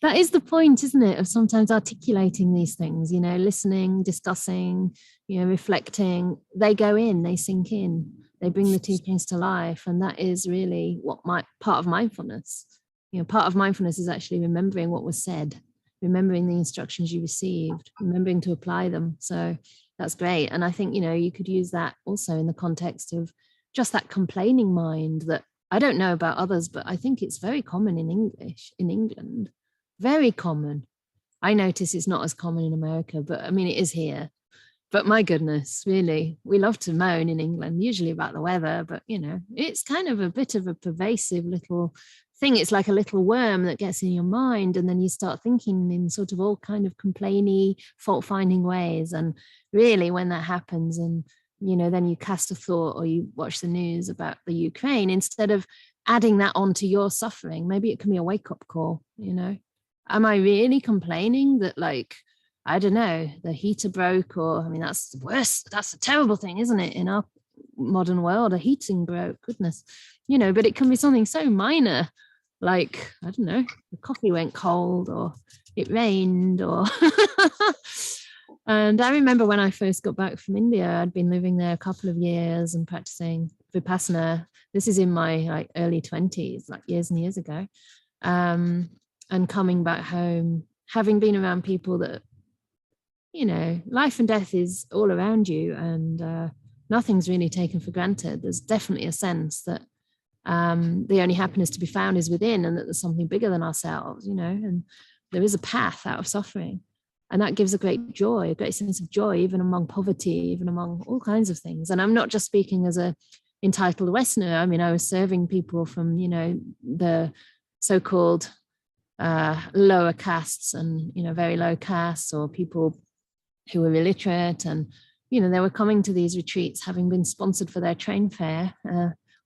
That is the point, isn't it, of sometimes articulating these things, listening, discussing, reflecting. They go in, they sink in, they bring the teachings to life. And that is really what part of mindfulness. You know, part of mindfulness is actually remembering what was said, remembering the instructions you received, remembering to apply them. So that's great. And I think, you know, you could use that also in the context of just that complaining mind that I don't know about others, but I think it's very common in England, very common. I notice it's not as common in America, but I mean, it is here. But my goodness, really, we love to moan in England, usually about the weather, but, you know, it's kind of a bit of a pervasive little thing. It's like a little worm that gets in your mind, and then you start thinking in sort of all kind of complainy, fault-finding ways. And really, when that happens, and, you know, then you cast a thought or you watch the news about the Ukraine, instead of adding that onto your suffering, maybe it can be a wake-up call, you know. Am I really complaining that, like, I don't know, the heater broke? Or, I mean, that's the worst, that's a terrible thing, isn't it? In our modern world, a heating broke, goodness, you know, but it can be something so minor, like, I don't know, the coffee went cold, or it rained, or and I remember when I first got back from India, I'd been living there a couple of years and practicing Vipassana. This is in my like early 20s, like years and years ago. And coming back home, having been around people that, you know, life and death is all around you, and nothing's really taken for granted. There's definitely a sense that the only happiness to be found is within, and that there's something bigger than ourselves, you know, and there is a path out of suffering. And that gives a great joy, a great sense of joy, even among poverty, even among all kinds of things. And I'm not just speaking as a entitled Westerner. I mean, I was serving people from, you know, the so-called lower castes, and, you know, very low castes, or people who were illiterate, and, you know, they were coming to these retreats having been sponsored for their train fare,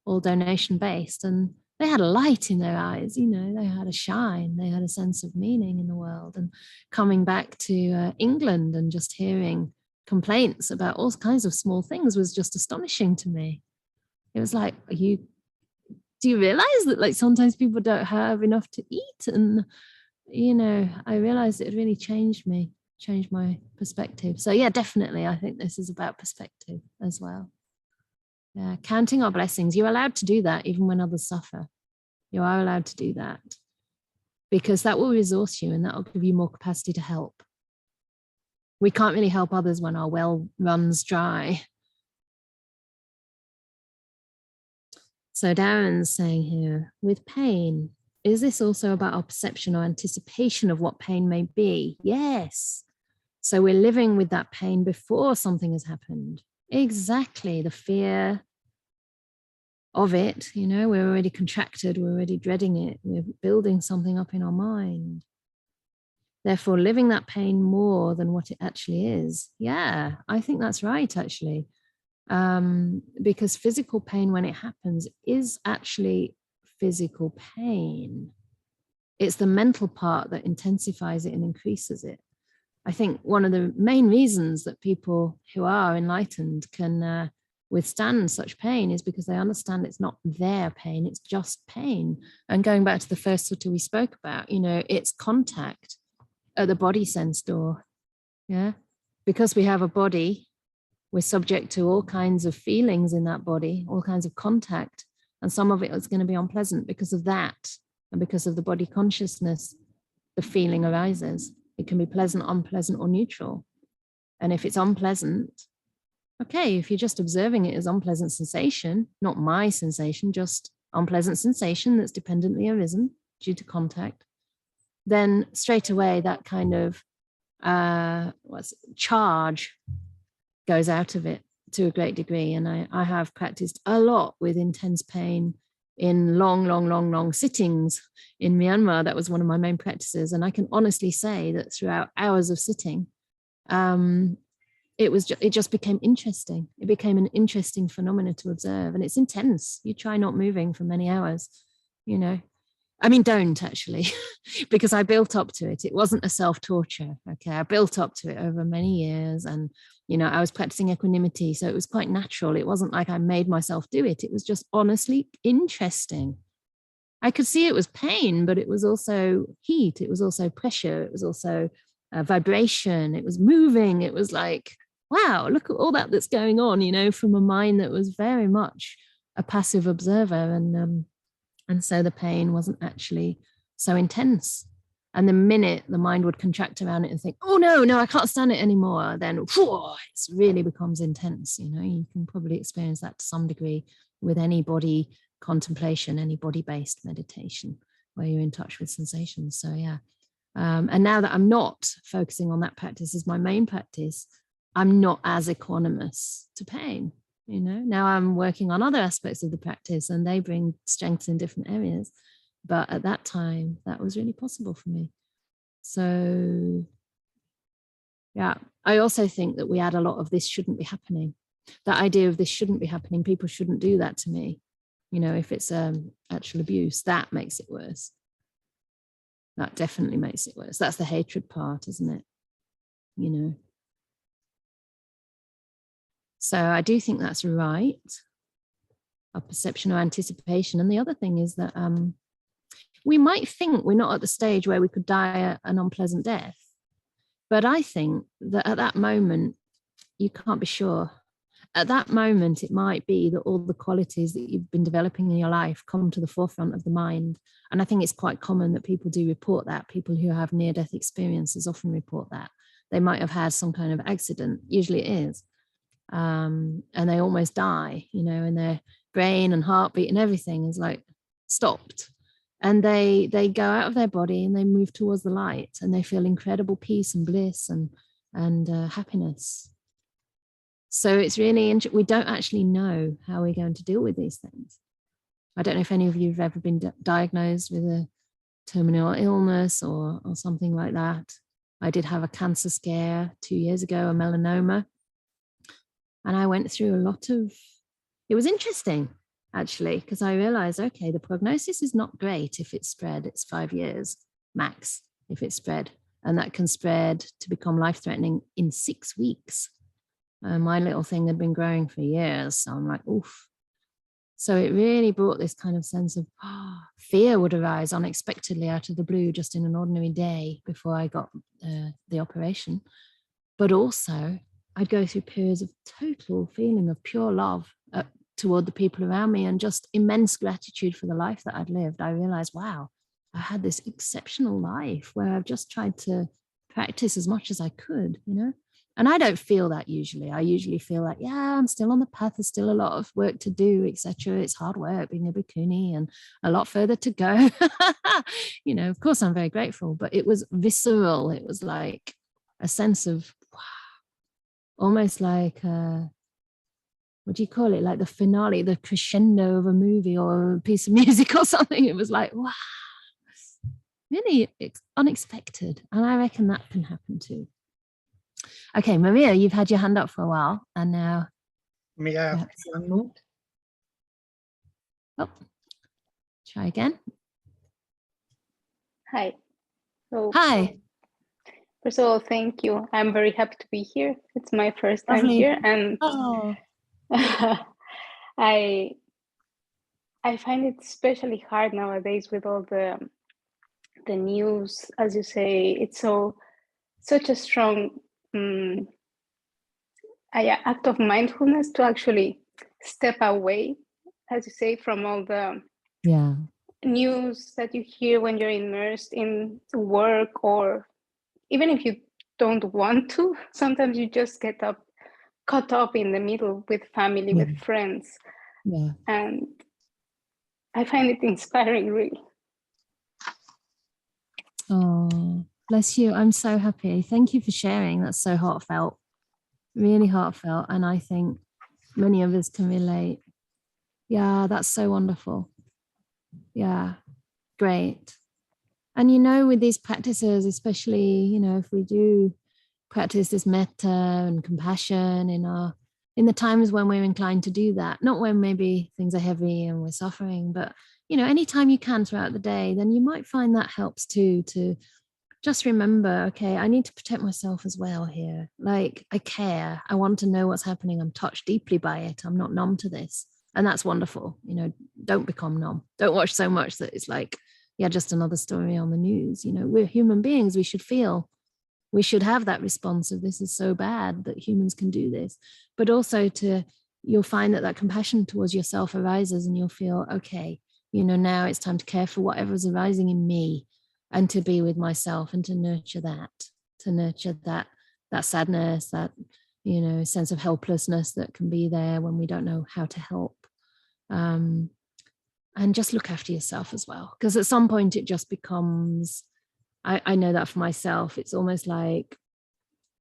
all donation based, and they had a light in their eyes, you know, they had a shine, they had a sense of meaning in the world. And coming back to England and just hearing complaints about all kinds of small things was just astonishing to me. It was like, do you realize that, like, sometimes people don't have enough to eat? And, you know, I realized it really changed me, changed my perspective. So yeah, definitely, I think this is about perspective as well. Yeah, counting our blessings. You're allowed to do that even when others suffer. You are allowed to do that, because that will resource you, and that will give you more capacity to help. We can't really help others when our well runs dry. So Darren's saying here, with pain, is this also about our perception or anticipation of what pain may be? Yes. So we're living with that pain before something has happened. Exactly, the fear of it, you know, we're already contracted, we're already dreading it, we're building something up in our mind. Therefore, living that pain more than what it actually is. Yeah, I think that's right, actually. Because physical pain, when it happens, is actually physical pain. It's the mental part that intensifies it and increases it. I think one of the main reasons that people who are enlightened can withstand such pain is because they understand it's not their pain, it's just pain. And going back to the first sutta we spoke about, you know, it's contact at the body sense door. Yeah, because we have a body, we're subject to all kinds of feelings in that body, all kinds of contact, and some of it is going to be unpleasant. Because of that, and because of the body consciousness, the feeling arises. It can be pleasant, unpleasant, or neutral. And if it's unpleasant, okay, if you're just observing it as unpleasant sensation, not my sensation, just unpleasant sensation that's dependently arisen due to contact, then straight away that kind of charge goes out of it to a great degree. And I have practiced a lot with intense pain in long sittings in Myanmar. That was one of my main practices. And I can honestly say that throughout hours of sitting, it just became interesting. It became an interesting phenomena to observe, and it's intense. You try not moving for many hours, you know. I mean, don't actually, because I built up to it. It wasn't a self-torture, okay? I built up to it over many years, and, you know, I was practicing equanimity, so it was quite natural. It wasn't like I made myself do it. It was just honestly interesting. I could see it was pain, but it was also heat. It was also pressure. It was also vibration. It was moving. It was like, wow, look at all that that's going on, you know, from a mind that was very much a passive observer. And so the pain wasn't actually so intense. And the minute the mind would contract around it and think, oh no, I can't stand it anymore, then it really becomes intense. You know, you can probably experience that to some degree with any body contemplation, any body-based meditation where you're in touch with sensations. So yeah. And now that I'm not focusing on that practice as my main practice, I'm not as equanimous to pain. You know, now I'm working on other aspects of the practice and they bring strengths in different areas. But at that time, that was really possible for me. So yeah, I also think that we add a lot of this shouldn't be happening. That idea of this shouldn't be happening, people shouldn't do that to me. You know, if it's actual abuse, that makes it worse. That definitely makes it worse. That's the hatred part, isn't it? You know. So I do think that's right. Our perception or anticipation. And the other thing is that we might think we're not at the stage where we could die an unpleasant death. But I think that at that moment, you can't be sure. At that moment, it might be that all the qualities that you've been developing in your life come to the forefront of the mind. And I think it's quite common that people do report that. People who have near-death experiences often report that. They might have had some kind of accident, usually it is. And they almost die, you know, and their brain and heartbeat and everything is like stopped. And they go out of their body and they move towards the light and they feel incredible peace and bliss and happiness. So it's really interesting. We don't actually know how we're going to deal with these things. I don't know if any of you have ever been diagnosed with a terminal illness or something like that. I did have a cancer scare 2 years ago, a melanoma. And I went through a lot of, it was interesting actually, because I realized, okay, the prognosis is not great if it's spread. It's 5 years max if it's spread. And that can spread to become life-threatening in 6 weeks. My little thing had been growing for years. So I'm like, oof. So it really brought this kind of sense of fear would arise unexpectedly out of the blue just in an ordinary day before I got the operation. But also I'd go through periods of total feeling of pure love toward the people around me and just immense gratitude for the life that I'd lived. I realized, wow, I had this exceptional life where I've just tried to practice as much as I could, you know? And I don't feel that usually. I usually feel like, yeah, I'm still on the path. There's still a lot of work to do, etc. It's hard work being a bhikkhuni and a lot further to go. You know, of course, I'm very grateful, but it was visceral. It was like a sense of, wow, almost like, what do you call it? Like the finale, the crescendo of a movie or a piece of music or something. It was like, wow, really unexpected. And I reckon that can happen too. Okay, Maria, you've had your hand up for a while, and now. May I ask one more? Oh, try again. Hi. So, Hi. first of all, thank you. I'm very happy to be here. It's my first time Lovely. here, and Oh. I find it especially hard nowadays with all the news. As you say, it's such a strong act of mindfulness to actually step away, as you say, from all the news that you hear when you're immersed in work, or even if you don't want to, sometimes you just get caught up in the middle with family, with friends. Yeah. And I find it inspiring, really. Oh, bless you. I'm so happy. Thank you for sharing. That's so heartfelt, really heartfelt. And I think many of us can relate. Yeah, that's so wonderful. Yeah, great. And, you know, with these practices, especially, you know, if we do practice this metta and compassion in the times when we're inclined to do that, not when maybe things are heavy and we're suffering, but, you know, anytime you can throughout the day, then you might find that helps too, to just remember, okay, I need to protect myself as well here. Like, I care. I want to know what's happening. I'm touched deeply by it. I'm not numb to this. And that's wonderful. You know, don't become numb. Don't watch so much that it's like, yeah, just another story on the news. You know, we're human beings. We should feel. We should have that response of this is so bad that humans can do this. But also you'll find that compassion towards yourself arises and you'll feel, okay, now it's time to care for whatever's arising in me, and to be with myself and to nurture that sadness, that, sense of helplessness that can be there when we don't know how to help. And just look after yourself as well, because at some point it just becomes, I know that for myself, it's almost like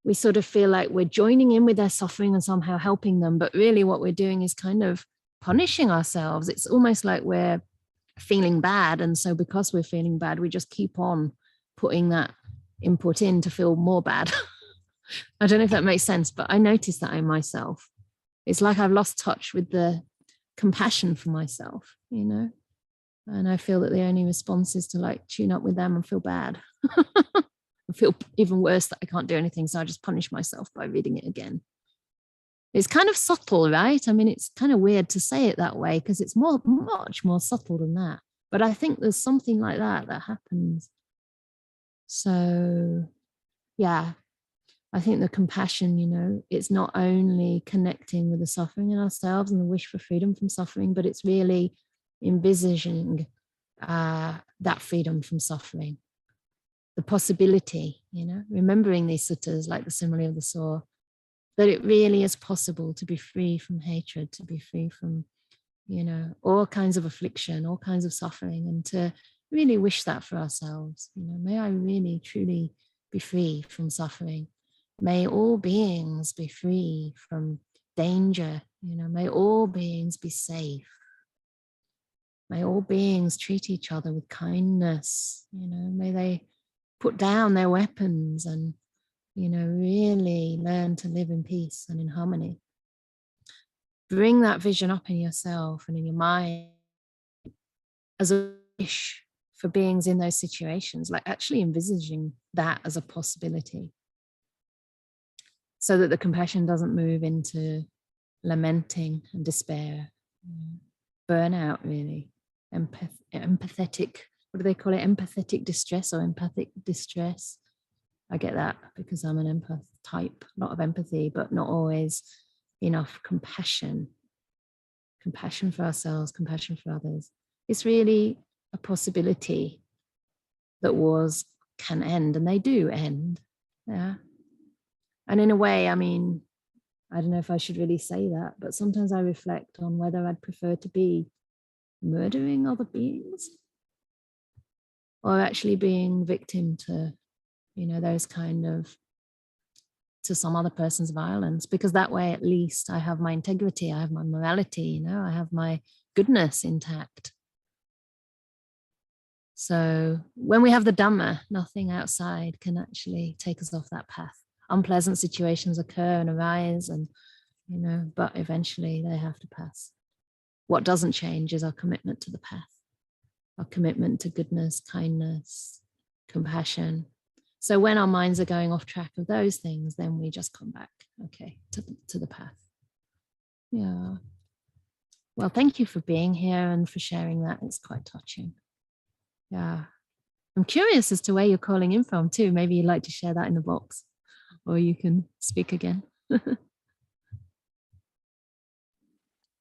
we sort of feel like we're joining in with their suffering and somehow helping them, but really what we're doing is kind of punishing ourselves. It's almost like we're feeling bad, and so because we're feeling bad, we just keep on putting that input in to feel more bad. I don't know if that makes sense, but I noticed that in myself. It's like I've lost touch with the compassion for myself, and I feel that the only response is to like tune up with them and feel bad. I feel even worse that I can't do anything, so I just punish myself by reading it again. It's kind of subtle, right? I mean, it's kind of weird to say it that way because it's much more subtle than that. But I think there's something like that happens. So, yeah, I think the compassion, it's not only connecting with the suffering in ourselves and the wish for freedom from suffering, but it's really envisaging that freedom from suffering. The possibility, remembering these suttas like the simile of the saw, that it really is possible to be free from hatred, to be free from, all kinds of affliction, all kinds of suffering, and to really wish that for ourselves. May I really, truly be free from suffering. May all beings be free from danger. May all beings be safe. May all beings treat each other with kindness. May they put down their weapons and, really learn to live in peace and in harmony. Bring that vision up in yourself and in your mind as a wish for beings in those situations, like actually envisaging that as a possibility, so that the compassion doesn't move into lamenting and despair, burnout, really, empathetic, what do they call it? Empathetic distress or empathic distress. I get that because I'm an empath type, a lot of empathy, but not always enough compassion. Compassion for ourselves, compassion for others. It's really a possibility that wars can end, and they do end. Yeah. And in a way, I mean, I don't know if I should really say that, but sometimes I reflect on whether I'd prefer to be murdering other beings or actually being victim to, those kind of, to some other person's violence, because that way at least I have my integrity, I have my morality, I have my goodness intact. So when we have the Dhamma, nothing outside can actually take us off that path. Unpleasant situations occur and arise, and but eventually they have to pass. What doesn't change is our commitment to the path, our commitment to goodness, kindness, compassion. So when our minds are going off track of those things, then we just come back, to the path. Yeah. Well, thank you for being here and for sharing that. It's quite touching. Yeah. I'm curious as to where you're calling in from too. Maybe you'd like to share that in the box, or you can speak again.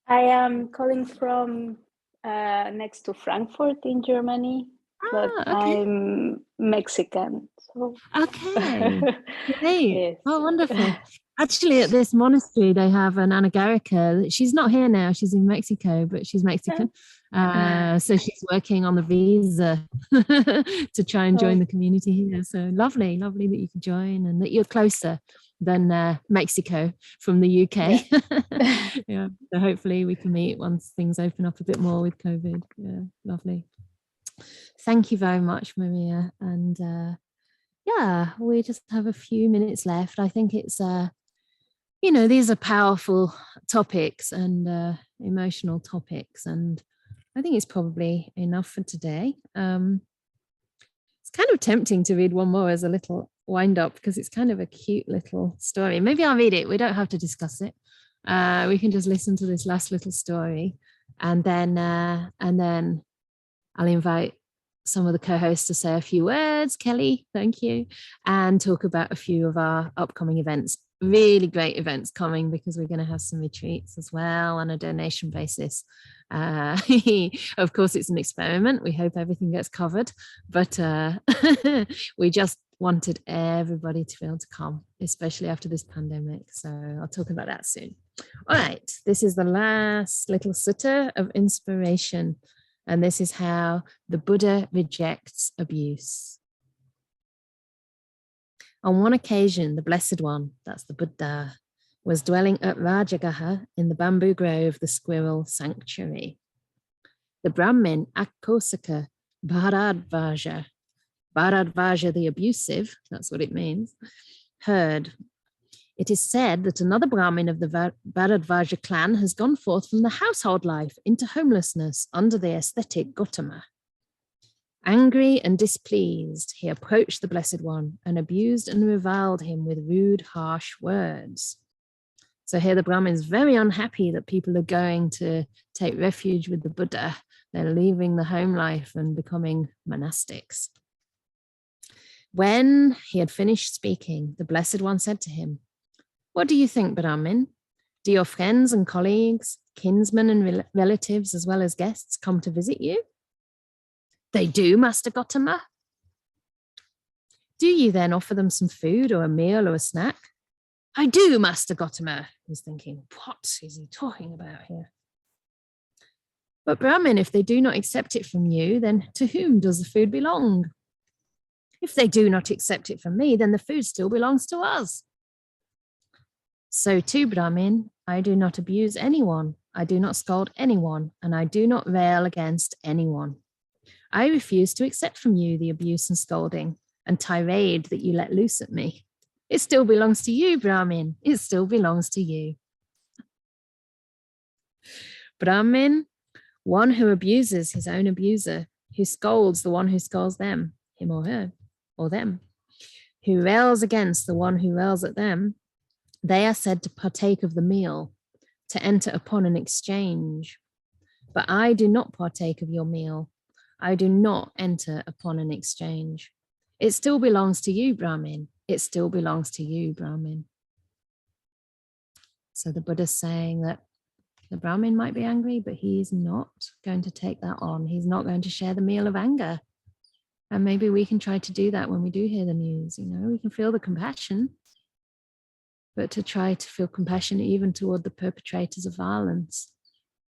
I am calling from next to Frankfurt in Germany, but okay. I'm Mexican. So. Okay, great. Yes. Oh, wonderful. Actually, at this monastery, they have an anagarika. She's not here now. She's in Mexico, but she's Mexican. So she's working on the visa to try and join the community here. So lovely that you could join and that you're closer than Mexico from the UK. Yeah. So hopefully we can meet once things open up a bit more with COVID. Yeah, lovely. Thank you very much, Maria. And yeah, we just have a few minutes left. I think it's, these are powerful topics and emotional topics. And I think it's probably enough for today. It's kind of tempting to read one more as a little wind up because it's kind of a cute little story. Maybe I'll read it. We don't have to discuss it. We can just listen to this last little story, and then I'll invite some of the co-hosts to say a few words. Kelly, thank you, and talk about a few of our upcoming events. really great events coming, because we're going to have some retreats as well on a donation basis. Of course, it's an experiment. We hope everything gets covered, but we just wanted everybody to be able to come, especially after this pandemic. So I'll talk about that soon. All right, this is the last little sutta of inspiration, and this is how the Buddha rejects abuse. On one occasion, the Blessed One, that's the Buddha, was dwelling at Rajagaha in the bamboo grove, the squirrel sanctuary. The Brahmin Akosaka Bharadvaja the abusive, that's what it means, heard. It is said that another Brahmin of the Bharadvaja clan has gone forth from the household life into homelessness under the aesthetic Gautama. Angry and displeased, he approached the Blessed One and abused and reviled him with rude, harsh words. So here the Brahmin is very unhappy that people are going to take refuge with the Buddha. They're leaving the home life and becoming monastics. When he had finished speaking, the Blessed One said to him, "What do you think, Brahmin? Do your friends and colleagues, kinsmen and relatives, as well as guests, come to visit you?" "They do, Master Gautama." "Do you then offer them some food or a meal or a snack?" "I do, Master Gautama." He's thinking, what is he talking about here? "But Brahmin, if they do not accept it from you, then to whom does the food belong?" "If they do not accept it from me, then the food still belongs to us." "So too, Brahmin, I do not abuse anyone. I do not scold anyone, and I do not rail against anyone. I refuse to accept from you the abuse and scolding and tirade that you let loose at me. It still belongs to you, Brahmin. It still belongs to you." Brahmin, one who abuses his own abuser, who scolds the one who scolds them, him or her, or them, who rails against the one who rails at them, they are said to partake of the meal, to enter upon an exchange. But I do not partake of your meal. I do not enter upon an exchange. It still belongs to you, Brahmin. It still belongs to you, Brahmin. So the Buddha's saying that the Brahmin might be angry, but he's not going to take that on. He's not going to share the meal of anger. And maybe we can try to do that when we do hear the news. You know, we can feel the compassion, but to try to feel compassion even toward the perpetrators of violence.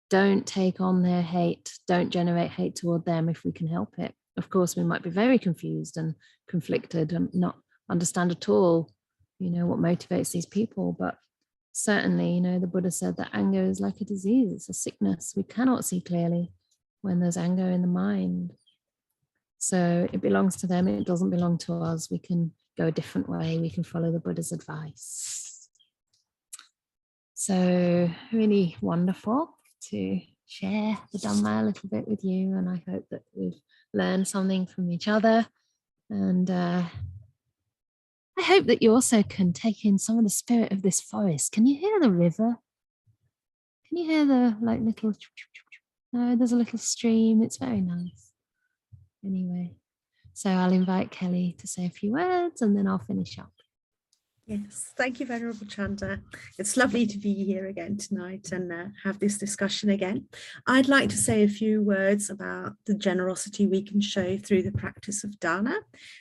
Don't take on their hate. Don't generate hate toward them if we can help it. Of course, we might be very confused and conflicted and not understand at all, you know, what motivates these people. But certainly, you know, the Buddha said that anger is like a disease. It's a sickness. We cannot see clearly when there's anger in the mind. So it belongs to them. It doesn't belong to us. We can go a different way. We can follow the Buddha's advice. So really wonderful to share the Dhamma a little bit with you. And I hope that we've learned something from each other. And I hope that you also can take in some of the spirit of this forest. Can you hear the river? Can you hear the like little, no, there's a little stream. It's very nice. Anyway, so I'll invite Kelly to say a few words and then I'll finish up. Yes, thank you, Venerable Chanda. It's lovely to be here again tonight and have this discussion again. I'd like to say a few words about the generosity we can show through the practice of dana.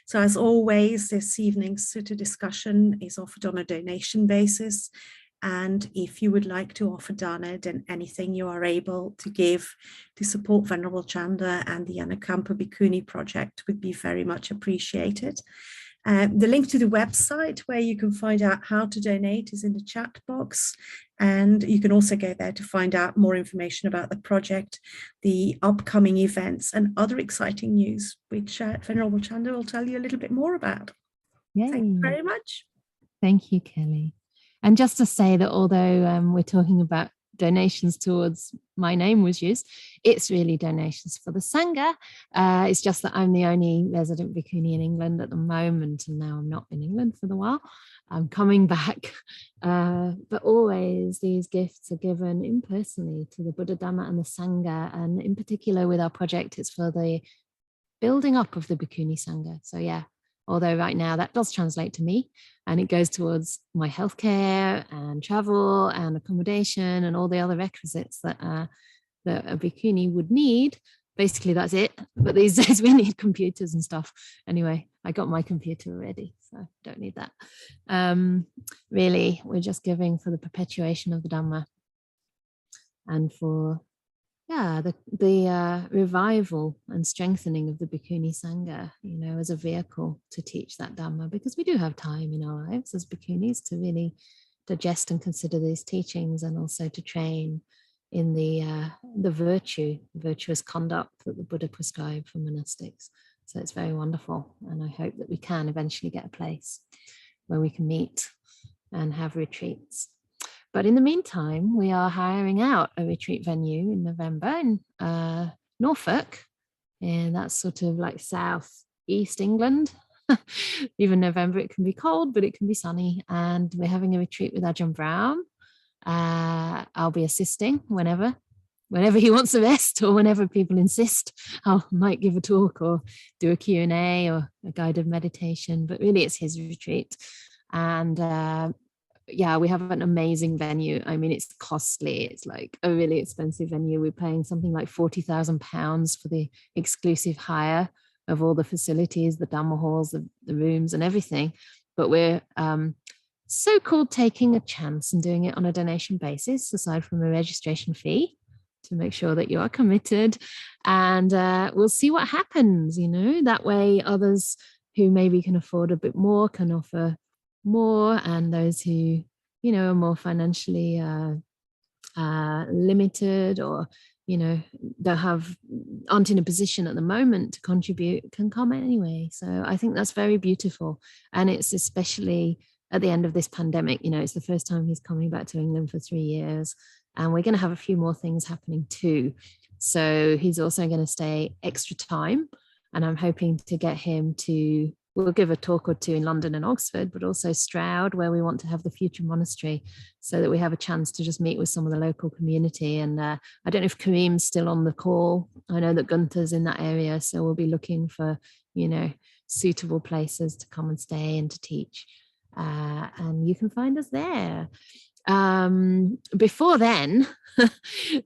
So as always, this evening's sutta discussion is offered on a donation basis. And if you would like to offer dana, then anything you are able to give to support Venerable Chanda and the Anakampa Bhikkhuni project would be very much appreciated. The link to the website where you can find out how to donate is in the chat box. And you can also go there to find out more information about the project, the upcoming events and other exciting news, which Venerable Chanda will tell you a little bit more about. Yay. Thank you very much. Thank you, Kelly. And just to say that although we're talking about donations towards my name was used, it's really donations for the Sangha. It's just that I'm the only resident bhikkhuni in England at the moment, and now I'm not in England for the while. I'm coming back, but always these gifts are given impersonally to the Buddha Dhamma and the Sangha, and in particular with our project, it's for the building up of the Bhikkhuni Sangha. So yeah, although right now that does translate to me, and it goes towards my healthcare and travel and accommodation and all the other requisites that a bhikkhuni would need. Basically, that's it. But these days we need computers and stuff. Anyway, I got my computer already, so don't need that. Really, we're just giving for the perpetuation of the Dhamma and for the revival and strengthening of the Bhikkhuni Sangha, you know, as a vehicle to teach that Dhamma, because we do have time in our lives as Bhikkhunis to really digest and consider these teachings, and also to train in the virtuous conduct that the Buddha prescribed for monastics. So it's very wonderful, and I hope that we can eventually get a place where we can meet and have retreats. But in the meantime, we are hiring out a retreat venue in November in Norfolk, and that's sort of like southeast England. Even November, it can be cold, but it can be sunny. And we're having a retreat with Ajahn Brahm. I'll be assisting whenever he wants a rest, or whenever people insist. I might give a talk or do a Q&A or a guided meditation, but really it's his retreat. And yeah, we have an amazing venue. I mean, it's costly. It's like a really expensive venue. We're paying something like £40,000 for the exclusive hire of all the facilities, the Dhamma halls, the rooms and everything. But we're so-called taking a chance and doing it on a donation basis, aside from a registration fee, to make sure that you are committed. And we'll see what happens, you know. That way others who maybe can afford a bit more can offer more, and those who, you know, are more financially limited, or, you know, aren't in a position at the moment to contribute, can come anyway. So I think that's very beautiful. And it's especially at the end of this pandemic, you know, it's the first time he's coming back to England for 3 years, and we're going to have a few more things happening too. So he's also going to stay extra time, and I'm hoping to get him to, we'll give a talk or two in London and Oxford, but also Stroud, where we want to have the future monastery, so that we have a chance to just meet with some of the local community. And I don't know if Kareem's still on the call. I know that Gunther's in that area, so we'll be looking for, you know, suitable places to come and stay and to teach. And you can find us there. Before then,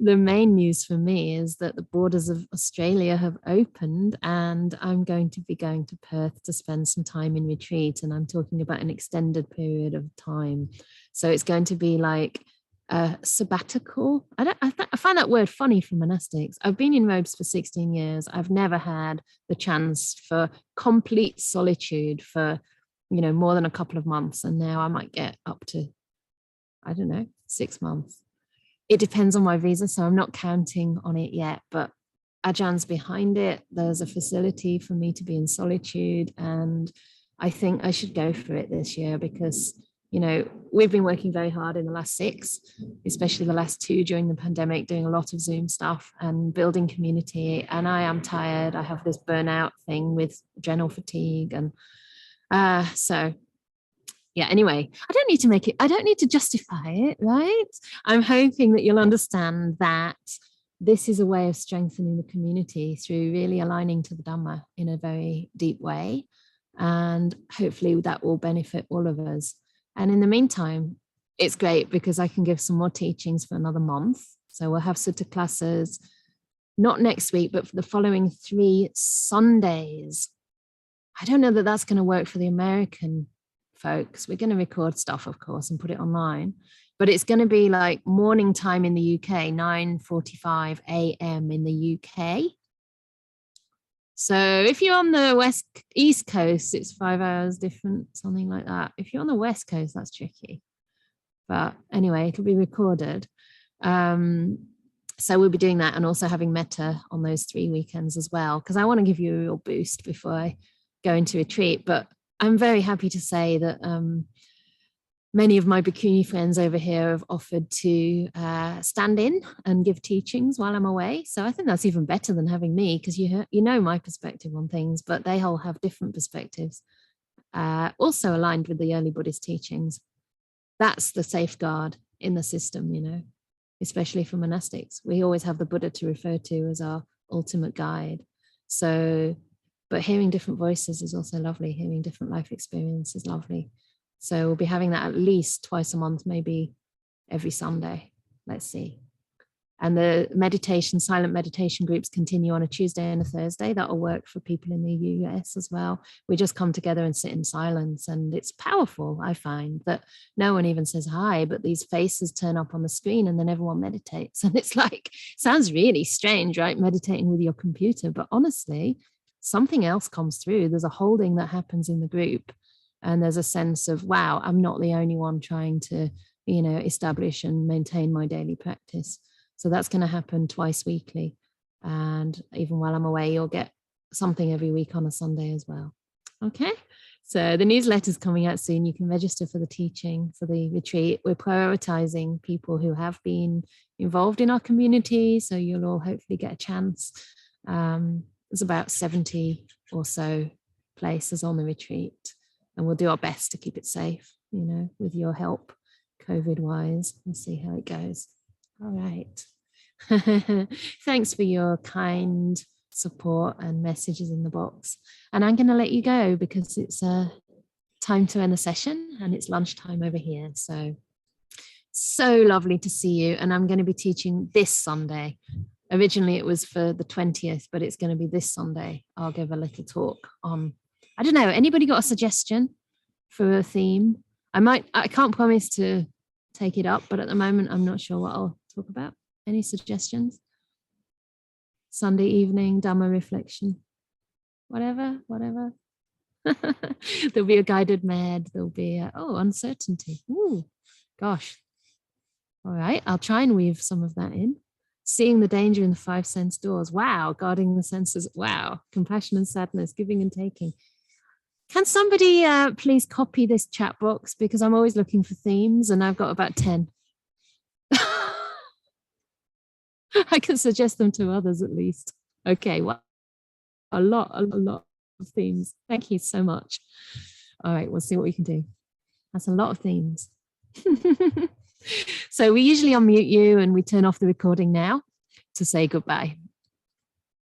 the main news for me is that the borders of Australia have opened, and I'm going to be going to Perth to spend some time in retreat, and I'm talking about an extended period of time. So it's going to be like a sabbatical. I find that word funny for monastics. I've been in robes for 16 years. I've never had the chance for complete solitude for, you know, more than a couple of months, and now I might get up to, I don't know, 6 months. It depends on my visa, so I'm not counting on it yet, but Ajahn's behind it. There's a facility for me to be in solitude, and I think I should go for it this year, because, you know, we've been working very hard in the last 6, especially the last 2 during the pandemic, doing a lot of Zoom stuff and building community, and I am tired. I have this burnout thing with adrenal fatigue, and so yeah, anyway, I don't need to justify it, right? I'm hoping that you'll understand that this is a way of strengthening the community through really aligning to the Dhamma in a very deep way. And hopefully that will benefit all of us. And in the meantime, it's great because I can give some more teachings for another month. So we'll have Sutta classes, not next week, but for the following 3 Sundays. I don't know that that's going to work for the American folks. We're going to record stuff, of course, and put it online, but it's going to be like morning time in the UK, 9:45 a.m. in the UK. So if you're on the East Coast, it's 5 hours different, something like that. If you're on the West Coast, that's tricky. But anyway, it'll be recorded. So we'll be doing that, and also having metta on those 3 weekends as well, because I want to give you a real boost before I go into retreat. But I'm very happy to say that many of my Bhikkhuni friends over here have offered to stand in and give teachings while I'm away. So I think that's even better than having me, because you know my perspective on things, but they all have different perspectives, also aligned with the early Buddhist teachings. That's the safeguard in the system, you know, especially for monastics. We always have the Buddha to refer to as our ultimate guide. So but hearing different voices is also lovely. Hearing different life experience is lovely. So we'll be having that at least twice a month, maybe every Sunday. Let's see. And the meditation, silent meditation groups continue on a Tuesday and a Thursday. That'll work for people in the US as well. We just come together and sit in silence. And it's powerful, I find, that no one even says hi, but these faces turn up on the screen and then everyone meditates. And it's like, sounds really strange, right? Meditating with your computer. But honestly, something else comes through. There's a holding that happens in the group. And there's a sense of, wow, I'm not the only one trying to, establish and maintain my daily practice. So that's going to happen twice weekly. And even while I'm away, you'll get something every week on a Sunday as well. Okay. So the newsletter's coming out soon. You can register for the teaching, for the retreat. We're prioritizing people who have been involved in our community. So you'll all hopefully get a chance. There's about 70 or so places on the retreat. And we'll do our best to keep it safe, with your help, COVID-wise. We'll see how it goes. All right. Thanks for your kind support and messages in the box. And I'm going to let you go because it's time to end the session and it's lunchtime over here. So lovely to see you. And I'm going to be teaching this Sunday. Originally it was for the 20th, but it's going to be this Sunday. I'll give a little talk on, I don't know, anybody got a suggestion for a theme? I can't promise to take it up, but at the moment I'm not sure what I'll talk about. Any suggestions? Sunday evening, Dhamma reflection, whatever. There'll be a guided med, there'll be uncertainty. Ooh, gosh. All right, I'll try and weave some of that in. Seeing the danger in the 5 sense doors. Wow, guarding the senses. Wow, compassion and sadness, giving and taking. Can somebody please copy this chat box, because I'm always looking for themes and I've got about 10. I can suggest them to others at least. Okay, well, a lot of themes. Thank you so much. All right, we'll see what we can do. That's a lot of themes. So we usually unmute you and we turn off the recording now to say goodbye.